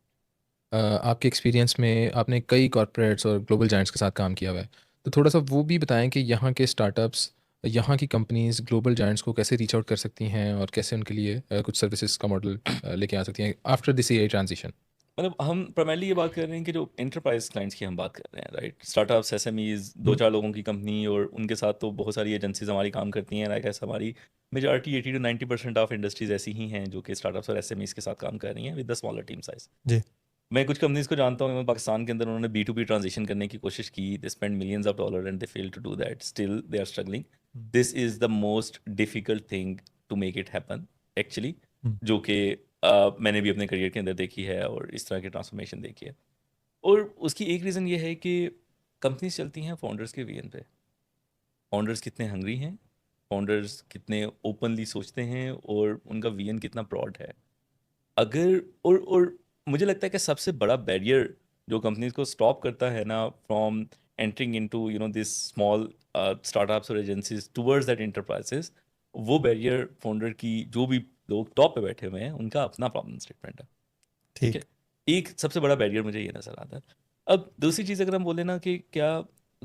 आपके एक्सपीरियंस में आपने कई कॉर्पोरेट्स और ग्लोबल जायंट्स के साथ काम किया हुआ है, तो थोड़ा सा वो भी बताएं कि यहाँ के स्टार्टअप्स, यहाँ की कंपनीज ग्लोबल जायंट्स को कैसे रीच आउट कर सकती हैं और कैसे उनके लिए कुछ सर्विसेज का मॉडल लेके आ सकती हैं आफ्टर दिस एआई ट्रांजिशन। मतलब हम प्राइमरली ये बात कर रहे हैं कि जो एंटरप्राइज क्लाइंट्स की हम बात कर रहे हैं, राइट, स्टार्टअप्स, एसएमईज, दो चार लोगों की कंपनी, और उनके साथ तो बहुत सारी एजेंसीज हमारी काम करती हैं। लाइक ऐसा हमारी मेजॉरिटी 80 to 90% ऑफ इंडस्ट्रीज ऐसी ही हैं जो कि स्टार्टअप्स और एसएमईज के साथ काम कर रही हैं with the smaller team size. जी मैं कुछ कंपनीज को जानता हूँ पाकिस्तान के अंदर, उन्होंने B2B ट्रांजिशन करने की कोशिश की, they spend millions of dollar and they fail to do that, still they are struggling. This is the most difficult thing to make it happen actually, जो कि मैंने भी अपने करियर के अंदर देखी है और इस तरह की ट्रांसफॉर्मेशन देखी है। और उसकी एक रीज़न ये है कि कंपनीज चलती हैं फाउंडर्स के विजन पे। फाउंडर्स कितने हंग्री हैं, फाउंडर्स कितने ओपनली सोचते हैं और उनका विजन कितना ब्रॉड है। अगर और मुझे लगता है कि सबसे बड़ा बैरियर जो कंपनीज को स्टॉप करता है ना from entering into this small startups और एजेंसीज टुवर्ड्स दैट इंटरप्राइजेस, वो बैरियर फाउंडर की, जो भी लोग टॉप पे बैठे हुए हैं उनका अपना प्रॉब्लम स्टेटमेंट है, ठीक है। ठीक एक सबसे बड़ा बैरियर मुझे ये नज़र आता है। अब दूसरी चीज़ अगर हम बोले ना कि क्या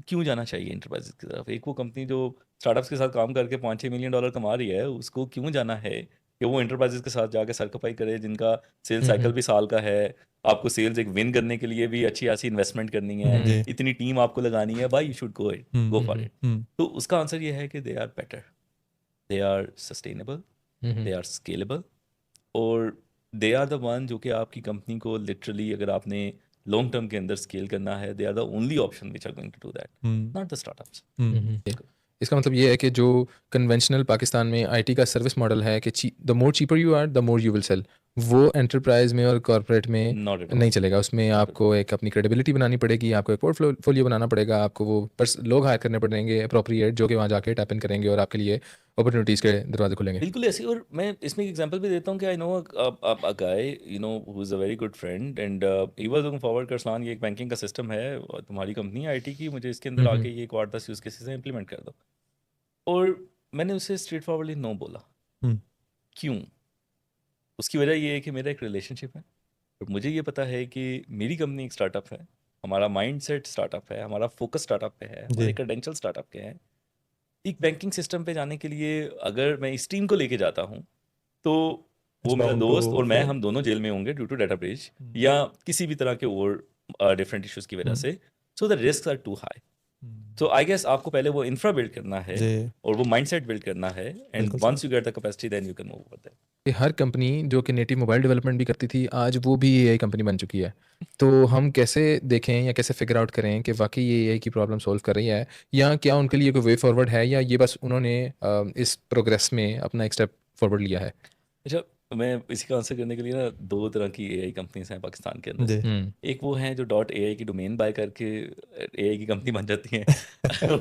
क्यों जाना चाहिए इंटरप्राइजेस की तरफ, एक वो कंपनी जो स्टार्टअप्स के साथ काम करके $5-6 मिलियन कमा रही है, उसको क्यों जाना है कि वो इंटरप्राइजेस के साथ जाके सरखपाई करे, जिनका सेल्स साइकिल भी साल का है, आपको सेल्स एक विन करने के लिए भी अच्छी खासी इन्वेस्टमेंट करनी है, जी इतनी टीम आपको लगानी है, भाई you should go for it. तो उसका आंसर ये है कि they are better, they are sustainable, they are scalable, और दे आर द वन जो कि आपकी कंपनी को लिटरली अगर आपने लॉन्ग टर्म के अंदर स्केल करना है, they are the only option which are going to do that, not the startups. इसका मतलब ये है कि जो कन्वेंशनल पाकिस्तान में आईटी का सर्विस मॉडल है कि the more cheaper you are the more you will sell, वो एंटरप्राइज में और कॉर्पोरेट में नॉट एट ऑल। नहीं चलेगा। उसमें आपको एक अपनी क्रेडिबिलिटी बनानी पड़ेगी, आपको एक पोर्टफोलियो बनाना पड़ेगा, आपको वो लोग हायर करने पड़ेंगे अप्रोप्रिएट, जो कि वहाँ जाके टैप इन करेंगे और आपके लिए अपॉर्चुनिटीज़ के दरवाजे खुलेंगे। बिल्कुल ऐसे। और मैं इसमें एक एग्जांपल भी देता हूँ कि I know a guy who is a very good friend and he was looking forward कि अरसलान ये एक बैंकिंग का सिस्टम है और तुम्हारी कंपनी है आईटी की, मुझे इसके अंदर आके ये 8-10 यूज़ केसेस हैं, इम्प्लीमेंट कर दो। और मैंने उसे स्ट्रेट फॉरवर्डली नो बोला। क्यों? उसकी वजह ये है कि मेरा एक रिलेशनशिप है और मुझे ये पता है कि मेरी कंपनी एक स्टार्टअप है, हमारा माइंडसेट स्टार्टअप है, हमारा फोकस स्टार्टअप पे है, हमारे जी क्रेडेंशियल स्टार्टअप के हैं। एक बैंकिंग सिस्टम पे जाने के लिए अगर मैं इस टीम को लेके जाता हूँ तो वो इट्स मेरा बाउंड टू दोस्त और मैं, फेल हम दोनों जेल में होंगे ड्यू टू डाटा ब्रीच या किसी भी तरह के और डिफरेंट इश्यूज की वजह से। So the risk are too high. तो आई गेस आपको पहले वो इंफ्रा बिल्ड करना है जी और वो माइंडसेट बिल्ड करना है, एंड बिल्कुल सही once you get the capacity then you can move over that. कि हर कंपनी जो कि नेटिव मोबाइल डेवलपमेंट भी करती थी, आज वो भी एआई कंपनी बन चुकी है। तो हम कैसे देखें या कैसे फिगर आउट करें कि वाकई ये एआई की प्रॉब्लम सॉल्व कर रही है, या क्या उनके लिए कोई वे फॉरवर्ड है, या ये बस उन्होंने इस प्रोग्रेस में अपना एक स्टेप फॉरवर्ड लिया है? अच्छा, मैं इसी का आंसर करने के लिए ना, दो तरह की एआई कंपनीज हैं पाकिस्तान के अंदर। जी एक वो हैं जो .ai की डोमेन बाय करके एआई की कंपनी बन जाती हैं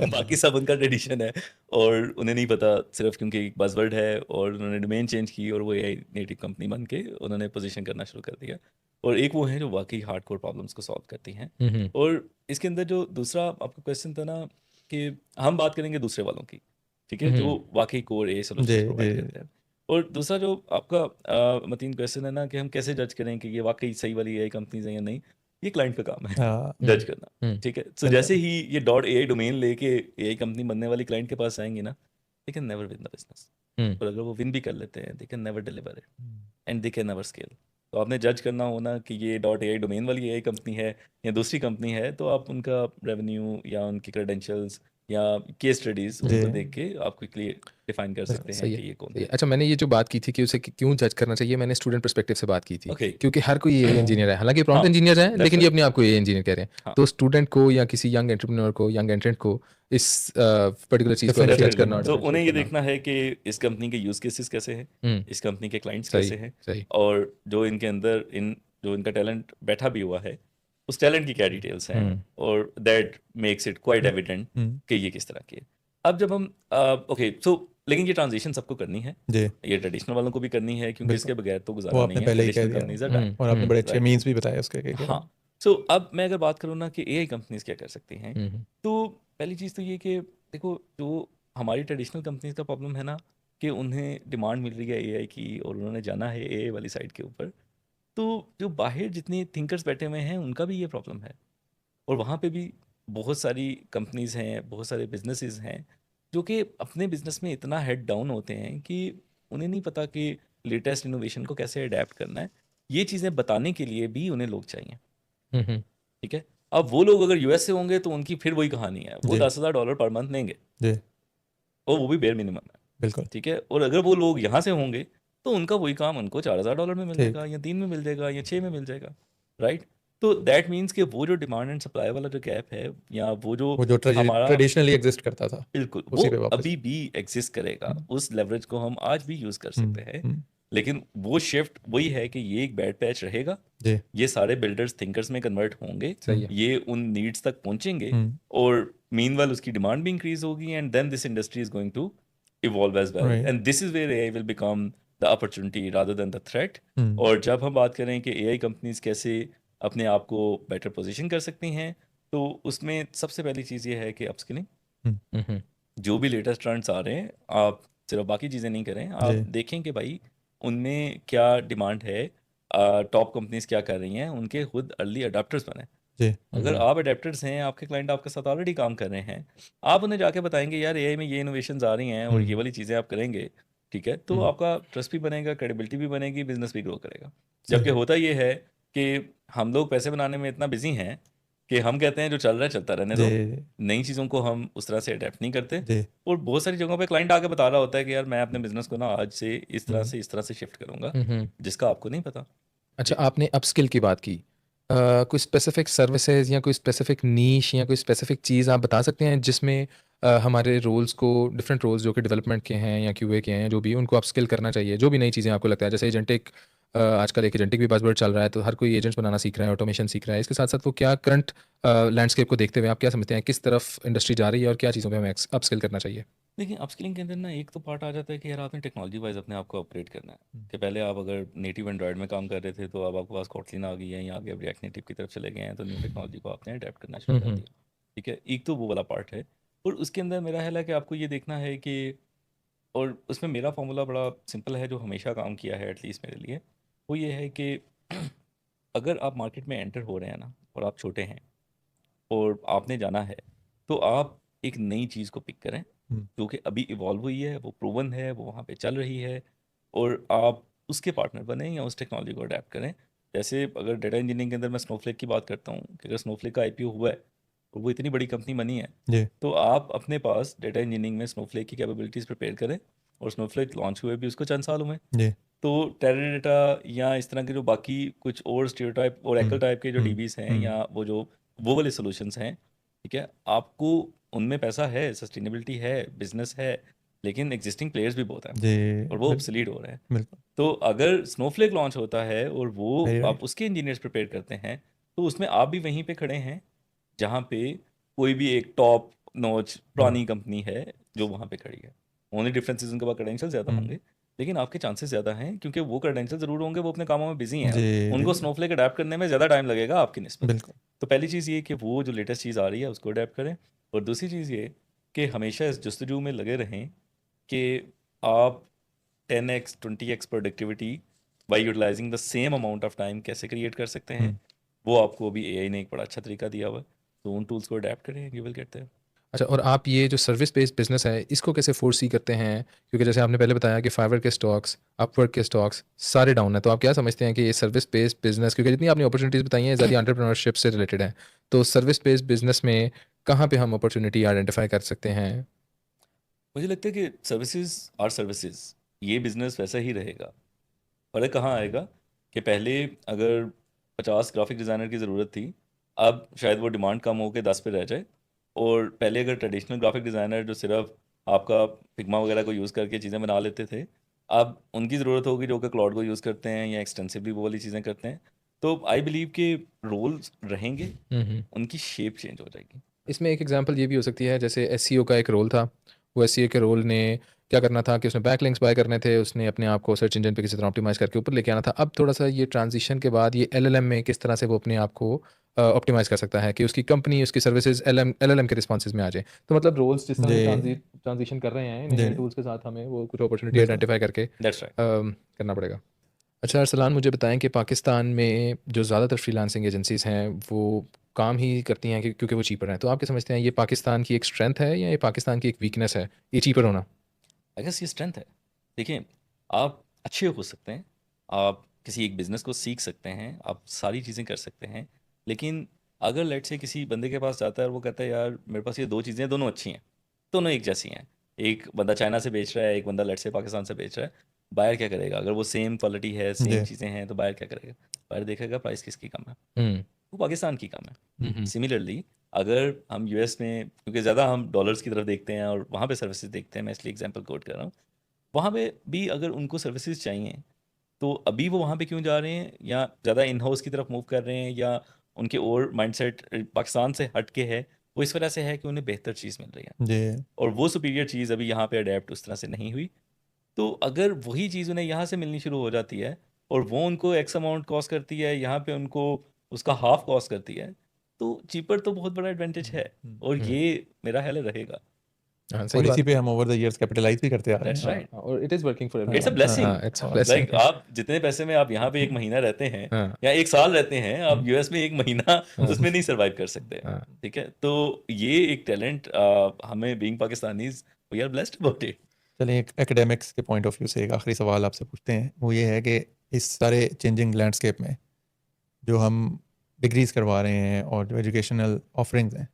बाकी सब उनका ट्रेडिशन है और उन्हें नहीं पता, सिर्फ क्योंकि एक बज़वर्ड है और उन्होंने डोमेन चेंज की और वो एआई नेटिव कंपनी बन के उन्होंने पोजीशन करना शुरू कर दिया। और एक वो हैं जो वाकई हार्डकोर प्रॉब्लम्स को सॉल्व करती हैं। और इसके अंदर जो दूसरा आपका क्वेश्चन था ना, कि हम बात करेंगे दूसरे वालों की, ठीक है, जो वाकई कोर एआई जी सॉल्यूशंस प्रोवाइड जी करते हैं। और दूसरा जो आपका मतीन क्वेश्चन है ना, कि हम कैसे जज करें कि ये वाकई सही वाली एआई कंपनीज हैं या नहीं, ये क्लाइंट का काम है हाँ जज करना, ठीक है। सो बिल्कुल जैसे ही ये .ai डोमेन लेके एआई कंपनी बनने वाली क्लाइंट के पास आएंगे ना, they can never win the business. और अगर वो विन भी कर लेते हैं, they can never deliver it and they can never scale. तो आपने जज करना हो ना कि ये .ai डोमेन वाली AI कंपनी है या दूसरी कंपनी है, तो आप उनका रेवेन्यू या उनकी क्रेडेंशियल्स या केस स्टडीज जी उनको देख के आप क्विकली डिफाइन कर सकते हैं सही है कि ये कौन सही है। है। अच्छा, मैंने ये जो बात की थी कि उसे क्यों जज करना चाहिए, मैंने स्टूडेंट पर्सपेक्टिव से बात की थी, ओके, क्योंकि हर कोई ये इंजीनियर है, हालांकि प्रॉम्प्ट हाँ, इंजीनियर हैं that's लेकिन ये right, अपने आप को ये इंजीनियर कह रहे हैं। हाँ, तो स्टूडेंट को या किसी यंग एंटरप्रेन्योर को, यंग एंट्रेंट को इस पर्टिकुलर चीज़ को डिफरेंशिएट जज डेफिनेटली। करना और तो डिफरेंशिएट उन्हें ये करना। देखना है कि इस कंपनी के यूज केसेस कैसे हैं, हम्म, इस कंपनी के क्लाइंट्स सही कैसे हैं, सही। और जो इनके अंदर जो इनका टैलेंट बैठा भी हुआ है, उस टैलेंट की क्या डिटेल्स हैं, हम्म और that makes it quite evident कि ये किस तरह की है। अब जब हम ओके, सो लेकिन ये ट्रांजिशन सबको करनी है, जी ये ट्रेडिशनल वालों को भी करनी है, क्योंकि इसके बिल्कुल बगैर तो वो गुजारा आपने नहीं है, पहले ही कह ट्रेडिशनल दिया कंपनीज आर डाइंग, और आपने बड़े अच्छे राइट। मीन्स भी बताए उसके के हाँ, सो अब मैं अगर बात करूँ ना कि AI कंपनीज क्या कर सकती हैं, हम्म तो पहली चीज़ तो ये कि देखो, जो हमारी ट्रेडिशनल कंपनीज का प्रॉब्लम है ना, कि उन्हें डिमांड मिल रही है AI की और उन्होंने जाना है AI वाली साइड के ऊपर, तो जो बाहर जितने थिंकर्स बैठे हुए हैं उनका भी ये प्रॉब्लम है, और वहाँ पे भी बहुत सारी कंपनीज हैं, बहुत सारे बिजनेसेस हैं, जो कि अपने बिजनेस में इतना हेड डाउन होते हैं कि उन्हें नहीं पता कि लेटेस्ट इनोवेशन को कैसे अडेप्ट करना है। ये चीज़ें बताने के लिए भी उन्हें लोग चाहिए, हम्म ठीक है। अब वो लोग अगर US से होंगे तो उनकी फिर वही कहानी है, वो जी $10,000 पर मंथ लेंगे, जी और वो भी बेयर मिनिमम है, बिल्कुल ठीक है। और अगर वो लोग यहाँ से होंगे तो उनका वही काम उनको $4,000 में मिल ठीक जाएगा, या 3 में मिल जाएगा, या 6 में मिल जाएगा, राइट। तो दैट मीन्स कि वो जो डिमांड एंड सप्लाई वाला जो गैप है, या वो जो वो जो हमारा, ट्रेडिशनली एग्जिस्ट करता था बिल्कुल, वो उसी पे वापस अभी भी एग्जिस्ट करेगा, उस लेवरेज को हम आज भी यूज़ कर सकते हैं, हम्म, लेकिन वो शिफ्ट वही है कि ये एक बैड पैच रहेगा, जी ये सारे बिल्डर्स थिंकर्स में कन्वर्ट होंगे, सही है। ये उन नीड्स तक पहुंचेंगे, हम्म, और मीनवाइल उसकी डिमांड भी इंक्रीज होगी, and then this industry is going to evolve as well, right and this is where AI will become the opportunity rather than the threat. Hmm, और जब हम बात करें कि AI कंपनीज कैसे अपने आप को बेटर पोजीशन कर सकती हैं, तो उसमें सबसे पहली चीज़ ये है कि अपस्किलिंग, हम्म जो भी लेटेस्ट ट्रेंड्स आ रहे हैं, आप सिर्फ बाकी चीज़ें नहीं करें, आप जी देखें कि भाई उनमें क्या डिमांड है, टॉप कंपनीज क्या कर रही हैं, उनके खुद अर्ली अडाप्टर्स बने। जी अगर आप अडेप्टर्स हैं, आपके क्लाइंट आपके साथ ऑलरेडी काम कर रहे हैं, आप उन्हें जाके बताएंगे यार AI में ये इनोवेशंस आ रही हैं और ये वाली चीज़ें आप करेंगे, ठीक है, तो आपका ट्रस्ट भी बनेगा, क्रेडिबिलिटी भी बनेगी, बिजनेस भी ग्रो करेगा। जबकि सही होता ये है कि हम लोग पैसे बनाने में इतना बिजी हैं कि हम कहते हैं जो चल रहा है चलता रहने जी दो, नई चीज़ों को हम उस तरह से अडेप्ट नहीं करते, जी और बहुत सारी जगहों पे क्लाइंट आके बता रहा होता है कि यार मैं अपने बिजनेस को ना आज से इस तरह से शिफ्ट करूंगा, जिसका आपको नहीं पता। अच्छा, जी, आपने अपस्किल की बात की। कोई स्पेसिफिक सर्विसेज या कोई स्पेसिफिक नीश या कोई स्पेसिफिक चीज़ आप बता सकते हैं जिसमें हमारे रोल्स को, डिफरेंट रोल्स जो कि डेवलपमेंट के हैं या QA के हैं, जो भी उनको अपस्किल करना चाहिए, जो भी नई चीज़ें आपको लगता है, जैसे एजेंटिक, आजकल एक एजेंटिक भी बज़वर्ड चल रहा है, तो हर कोई एजेंट्स बनाना सीख रहा है, ऑटोमेशन सीख रहा है। इसके साथ साथ वो क्या करंट लैंडस्केप को देखते हुए आप क्या समझते हैं, किस तरफ इंडस्ट्री जा रही है और क्या चीज़ों पे हमें अपस्किल करना चाहिए? लेकिन अपस्किलिंग के अंदर ना एक तो पार्ट आ जाता है कि यार आपने टेक्नोलॉजी वाइज अपने आप को अपग्रेड करना है, कि पहले आप अगर नेटिव एंड्रॉयड में काम कर रहे थे, तो अब आपके पास कोटलिन आ गई है, या आगे अब रिएक्ट नेटिव की तरफ चले गए हैं, तो न्यू टेक्नोलॉजी को आपने अडेप्ट करना शुरू कर दिया, ठीक है। एक तो वो वाला पार्ट है, और उसके अंदर मेरा ख्याल है कि आपको ये देखना है कि, और उसमें मेरा फॉर्मूला बड़ा सिंपल है जो हमेशा काम किया है एटलीस्ट मेरे लिए, वो ये है कि अगर आप मार्केट में एंटर हो रहे हैं ना, और आप छोटे हैं और आपने जाना है, तो आप एक नई चीज़ को पिक करें जो कि अभी इवॉल्व हुई है, वो प्रूवन है, वो वहाँ पे चल रही है, और आप उसके पार्टनर बने या उस टेक्नोलॉजी को अडेप्ट करें। जैसे अगर डेटा इंजीनियरिंग के अंदर मैं स्नोफ्लेक की बात करता हूँ, कि अगर स्नोफ्लेक का IPO हुआ है और वो इतनी बड़ी कंपनी बनी है, जी तो आप अपने पास डेटा इंजीनियरिंग में स्नोफ्लेक की कैपेबिलिटीज़ प्रिपेयर करें, और स्नोफ्लेक लॉन्च हुए भी उसको चंद साल हुए। जी तो टेराडाटा या इस तरह के जो बाकी कुछ और स्टीरियोटाइप और एकल टाइप के जो DBs हैं, या वो वाले सॉल्यूशंस हैं, ठीक है, आपको उनमें पैसा है, सस्टेनेबिलिटी है, बिजनेस है, लेकिन एग्जिस्टिंग प्लेयर्स भी बहुत हैं, जी और वो ऑब्सोलीट हो रहे हैं। बिल्कुल तो अगर स्नोफ्लेक लॉन्च होता है और वो वेरी राइट आप उसके इंजीनियर्स प्रिपेयर करते हैं, तो उसमें आप भी वहीं पे खड़े हैं जहाँ पे कोई भी एक टॉप नॉच पुरानी कंपनी है जो वहाँ पे खड़ी है। ओनली डिफरेंसेस उनके पास क्रेडेंशियल ज़्यादा होंगे, लेकिन आपके चांसेस ज़्यादा हैं, क्योंकि वो क्रेडेंशियल ज़रूर होंगे, वो अपने कामों में बिजी हैं, जी उनको जी स्नोफ्लेक अडेप्ट करने में ज़्यादा टाइम लगेगा आपकी निस्बत। बिल्कुल तो पहली चीज़ ये कि वो जो लेटेस्ट चीज़ आ रही है उसको अडेप्ट करें, और दूसरी चीज़ ये कि हमेशा इस जस्तजू में लगे रहें कि आप 10x 20x productivity by utilising the same amount of time कैसे क्रिएट कर सकते हैं। वो आपको अभी AI ने एक बड़ा अच्छा तरीका दिया हुआ है, तो उन टूल्स को अडेप्ट करें, यू विल गेट देयर। अच्छा, और आप ये जो सर्विस बेस्ड बिजनेस है, इसको कैसे फोर्सी करते हैं? क्योंकि जैसे आपने पहले बताया कि फाइवर के स्टॉक्स अपवर्क के स्टॉक्स सारे डाउन है, तो आप क्या समझते हैं कि ये सर्विस बेस्ड बिजनेस, क्योंकि जितनी आपने अपॉर्चुनिटीज़ बताई हैं ज़्यादा एंटरप्रेन्योरशिप से रिलेटेड है, तो सर्विस बेस्ड बिजनेस में कहाँ पे हम अपॉर्चुनिटी आइडेंटिफाई कर सकते हैं? मुझे लगता है कि सर्विसेज आर सर्विसेज, ये बिजनेस वैसा ही रहेगा। फर्क कहाँ आएगा कि पहले अगर 50 ग्राफिक डिज़ाइनर की ज़रूरत थी, अब शायद वो डिमांड कम होकर 10 पे रह जाए। और पहले अगर ट्रेडिशनल ग्राफिक डिज़ाइनर जो सिर्फ आपका फिग्मा वगैरह को यूज़ करके चीज़ें बना लेते थे, अब उनकी ज़रूरत होगी जो कि क्लाउड को यूज़ करते हैं या एक्सटेंसिवली वो वाली चीज़ें करते हैं। तो आई बिलीव कि रोल्स रहेंगे, उनकी शेप चेंज हो जाएगी। इसमें एक एग्जांपल ये भी हो सकती है, जैसे एसईओ का एक रोल था, वो एसईओ के रोल ने क्या करना था कि उसने बैकलिंक्स बाय करने थे, उसने अपने आप को सर्च इंजन पे किसी तरह ऑप्टिमाइज़ करके ऊपर लेके आना था। अब थोड़ा सा ये ट्रांजिशन के बाद ये एलएलएम में किस तरह से वो अपने आप को ऑप्टिमाइज़ कर सकता है कि उसकी कंपनी, उसकी सर्विसेज एलएलएम के रिस्पॉन्सेज में आ जाए। तो मतलब रोल्स जिस तरह से जी ट्रांजिशन कर रहे हैं जी इन टूल्स के साथ, हमें वो कुछ अपॉर्चुनिटी बिल्कुल आइडेंटिफाई करके दैट्स राइट। करना पड़ेगा। अच्छा अरसलान, मुझे बताएं कि पाकिस्तान में जो ज़्यादातर फ्रीलांसिंग एजेंसीज़ हैं वो काम ही करती हैं क्योंकि वो चीपर हैं, तो आप क्या समझते हैं ये पाकिस्तान की एक स्ट्रेंथ है या ये पाकिस्तान की एक वीकनेस है, ये चीपर होना? आई गेस ये स्ट्रेंथ है। देखिए, आप अच्छे हो सकते हैं, आप किसी एक बिज़नेस को सीख सकते हैं, आप सारी चीज़ें कर सकते हैं, लेकिन अगर लेट से किसी बंदे के पास जाता है और वो कहता है यार मेरे पास ये 2 चीज़ें दोनों अच्छी हैं, दोनों एक जैसी हैं। एक बंदा चाइना से बेच रहा है, एक बंदा लेट से पाकिस्तान से बेच रहा है। बायर क्या करेगा? अगर वो सेम क्वालिटी है, सेम जी चीज़ें हैं, तो बायर क्या करेगा? बायर देखेगा प्राइस किसकी कम है, हम्म वो पाकिस्तान की कम है। हम्म सिमिलरली अगर हम यूएस में, क्योंकि ज़्यादा हम डॉलर्स की तरफ देखते हैं और वहाँ पे सर्विसेज देखते हैं, मैं इसलिए एग्जांपल कोट कर रहा हूँ, वहाँ पे भी अगर उनको सर्विसेज चाहिए तो अभी वो वहाँ पे क्यों जा रहे हैं, या ज़्यादा इन हाउस की तरफ मूव कर रहे हैं, या उनके और माइंडसेट पाकिस्तान से हट के है, वो इस वजह से है कि उन्हें बेहतर चीज़ मिल रही है जी और वो सुपीरियर चीज़ अभी यहाँ पे अडेप्ट उस तरह से नहीं हुई। तो अगर वही चीज़ उन्हें यहाँ से मिलनी शुरू हो जाती है और वो उनको एक्स अमाउंट कॉस्ट करती है, यहाँ पे उनको उसका हाफ कॉस्ट करती है, तो चीपर तो बहुत बड़ा एडवांटेज है और हम्म, ये मेरा ख्याल है रहेगा। हाँ सही और बात इसी पे हम ओवर द इयर्स कैपिटलाइज भी करते आ रहे दैट्स हैं राइट। हाँ, और it is working for it's a everyone. Blessing. हाँ इट्स और ब्लेसिंग। लाइक आप जितने पैसे में आप यहाँ पे एक महीना रहते हैं हाँ या एक साल रहते हैं, आप यूएस में एक महीना हाँ उसमें नहीं सरवाइव कर सकते। हाँ ठीक है, तो ये एक टैलेंट हमें being Pakistanis we are blessed about it. चलिए एक एकेडमिक्स के पॉइंट ऑफ व्यू से एक आखिरी सवाल आपसे पूछते हैं, वो ये है कि इस सारे चेंजिंग लैंडस्केप में जो हम डिग्रीज करवा रहे हैं और जो एजुकेशनल ऑफरिंग्स हैं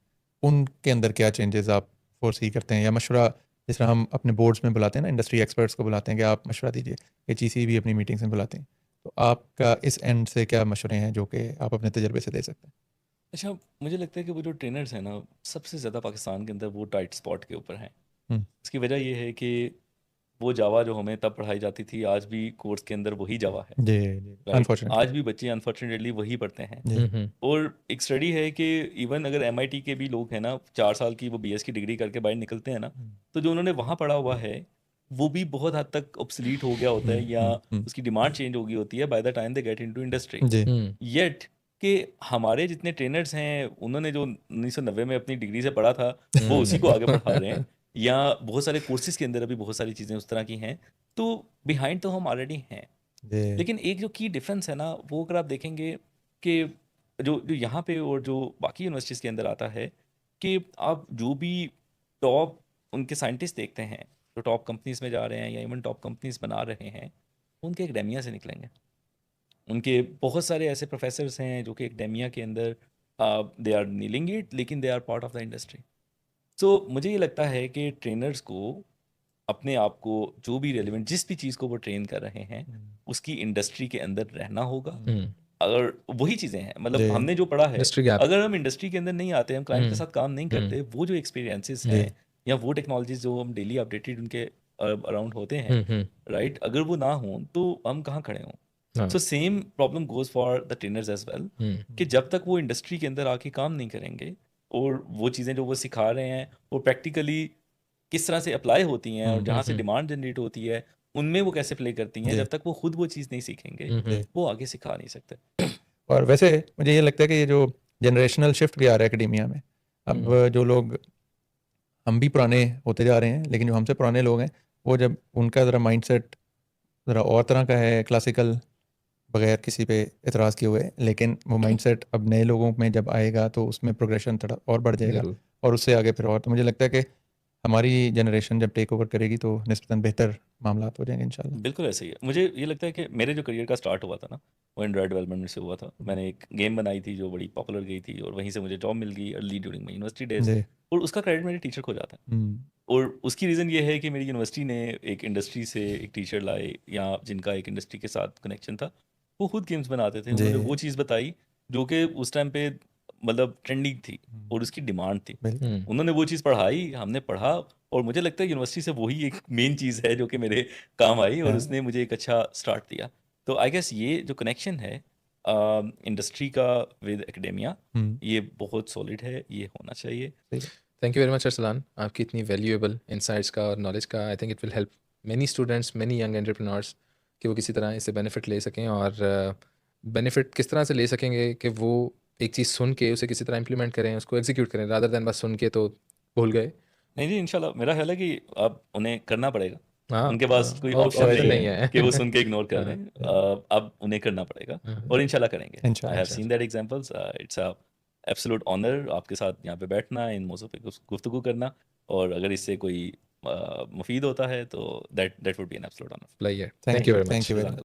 उनके अंदर क्या चेंजेस आप फोरसी करते हैं, या मशवरा जिस तरह हम अपने बोर्ड्स में बुलाते हैं ना, इंडस्ट्री एक्सपर्ट्स को बुलाते हैं कि आप मशवरा दीजिए, HEC भी अपनी मीटिंग्स में बुलाते हैं, तो आपका इस एंड से क्या मशवरे हैं जो कि आप अपने तजर्बे से दे सकते हैं? अच्छा, मुझे लगता है कि वो जो ट्रेनर्स हैं ना, सबसे ज़्यादा पाकिस्तान के अंदर वो टाइट स्पॉट के ऊपर हैं। हम्म, इसकी वजह ये है कि वो जावा जो हमें तब पढ़ाई जाती थी, आज भी कोर्स के अंदर वही जावा है। जी जी राइट, अनफॉर्चुनेटली आज भी बच्चे अनफॉर्चुनेटली वही पढ़ते हैं। जी और एक स्टडी है कि इवन अगर MIT के भी लोग हैं ना, 4 साल की वो BS की डिग्री करके बाहर निकलते हैं ना, तो जो उन्होंने वहाँ पढ़ा हुआ है वो भी बहुत हद तक ऑब्सलीट हो गया होता है या उसकी डिमांड चेंज हो गई होती है by the time they get into industry. जी येट कि हमारे जितने ट्रेनर्स हैं उन्होंने जो 1990 में अपनी डिग्री से पढ़ा था वो उसी को आगे पढ़ा रहे हैं, या बहुत सारे कोर्सेज के अंदर अभी बहुत सारी चीज़ें उस तरह की हैं, तो बिहाइंड तो हम ऑलरेडी हैं। जी लेकिन एक जो की डिफरेंस है ना, वो अगर आप देखेंगे कि जो जो यहाँ पे और जो बाकी यूनिवर्सिटीज़ के अंदर आता है, कि आप जो भी टॉप उनके साइंटिस्ट देखते हैं जो टॉप कंपनीज में जा रहे हैं या इवन टॉप कंपनीज बना रहे हैं, उनके एकेडेमिया से निकलेंगे। उनके बहुत सारे ऐसे प्रोफेसर्स हैं जो कि एकेडेमिया के अंदर दे आर नीलिंग इट, लेकिन they are part of the industry. So मुझे ये लगता है कि ट्रेनर्स को अपने आप को जो भी रेलिवेंट जिस भी चीज़ को वो ट्रेन कर रहे हैं उसकी इंडस्ट्री के अंदर रहना होगा। अगर वही चीज़ें हैं, मतलब जी हमने जो पढ़ा है, इंडस्ट्री गैप। अगर हम इंडस्ट्री के अंदर नहीं आते, हम क्लाइंट के साथ काम नहीं करते, वो जो एक्सपीरियंसेस जी हैं या वो टेक्नोलॉजीज जो हम डेली अपडेटेड उनके अराउंड होते हैं, राइट, अगर वो ना हों तो हम कहाँ खड़े हों। हाँ so same problem goes for the trainers as well, कि जब तक वो इंडस्ट्री के अंदर आके काम नहीं करेंगे और वो चीज़ें जो वो सिखा रहे हैं वो प्रैक्टिकली किस तरह से अप्लाई होती हैं और जहाँ से डिमांड जनरेट होती है उनमें वो कैसे प्ले करती हैं, जी जब तक वो खुद वो चीज़ नहीं सीखेंगे जी वो आगे सिखा नहीं सकते। और वैसे मुझे ये लगता है कि ये जो जनरेशनल शिफ्ट भी आ रहा है एकेडेमिया में, अब जो लोग, हम भी पुराने होते जा रहे हैं, लेकिन जो हमसे पुराने लोग हैं वो जब उनका ज़रा माइंडसेट ज़रा और तरह का है, क्लासिकल, बगैर किसी पे एतराज़ किए हुए, लेकिन वो माइंडसेट अब नए लोगों में जब आएगा तो उसमें प्रोग्रेशन थोड़ा और बढ़ जाएगा जरूर। और उससे आगे फिर और, तो मुझे लगता है कि हमारी जनरेशन जब टेक ओवर करेगी तो निस्बतन बेहतर मामलात हो जाएंगे इंशाल्लाह। बिल्कुल ऐसे ही है। मुझे ये लगता है कि मेरे जो करियर का स्टार्ट हुआ था ना, वो एंड्रॉयड डेवलपमेंट में से हुआ था। मैंने एक गेम बनाई थी जो बड़ी पॉपुलर गई थी और वहीं से मुझे जॉब मिल गई early during my university days, जी। और उसका क्रेडिट मेरे टीचर को जाता है। और उसकी रीज़न ये है कि मेरी यूनिवर्सिटी ने एक इंडस्ट्री से एक टीचर लाए या जिनका एक इंडस्ट्री के साथ कनेक्शन था, वो खुद गेम्स बनाते थे। उन्होंने जी। वो चीज़ बताई जो कि उस टाइम पे मतलब ट्रेंडिंग थी और उसकी डिमांड थी। बिल्कुल। उन्होंने वो चीज़ पढ़ाई, हमने पढ़ा, और मुझे लगता है यूनिवर्सिटी से वही एक मेन चीज़ है जो कि मेरे काम आई और हाँ। उसने मुझे एक अच्छा स्टार्ट दिया। तो आई गेस ये जो कनेक्शन है इंडस्ट्री का विद एकेडेमिया, ये बहुत सॉलिड है, ये होना चाहिए। Thank you very much Arsalan, आपकी इतनी वैल्यूएबल इंसाइट्स का और नॉलेज का। I think it will help many students, many young entrepreneurs कि वो किसी तरह इससे बेनिफिट ले सकें। और बेनिफिट किस तरह से ले सकेंगे कि वो एक चीज़ सुन के उसे किसी तरह इम्प्लीमेंट करें, उसको एग्जीक्यूट करें, रादर दैन बस सुन के तो भूल गए। नहीं जी, इंशाल्लाह मेरा ख्याल है कि अब उन्हें करना पड़ेगा। हाँ, उनके पास कोई ऑप्शन ऑप्शन नहीं है कि वो सुन के इग्नोर कर हाँ, दें। अब उन्हें करना पड़ेगा और इंशाल्लाह करेंगे। आई इंशाल्लाह। Have seen that examples. It's a absolute honour आपके साथ यहाँ पे बैठना, इन मौज़ों पे गुफ्तगू करना, और अगर इससे कोई मुफीद होता है तो that would be an absolute honour. लाइए। Thank thank you you. Very Thank much. you very much.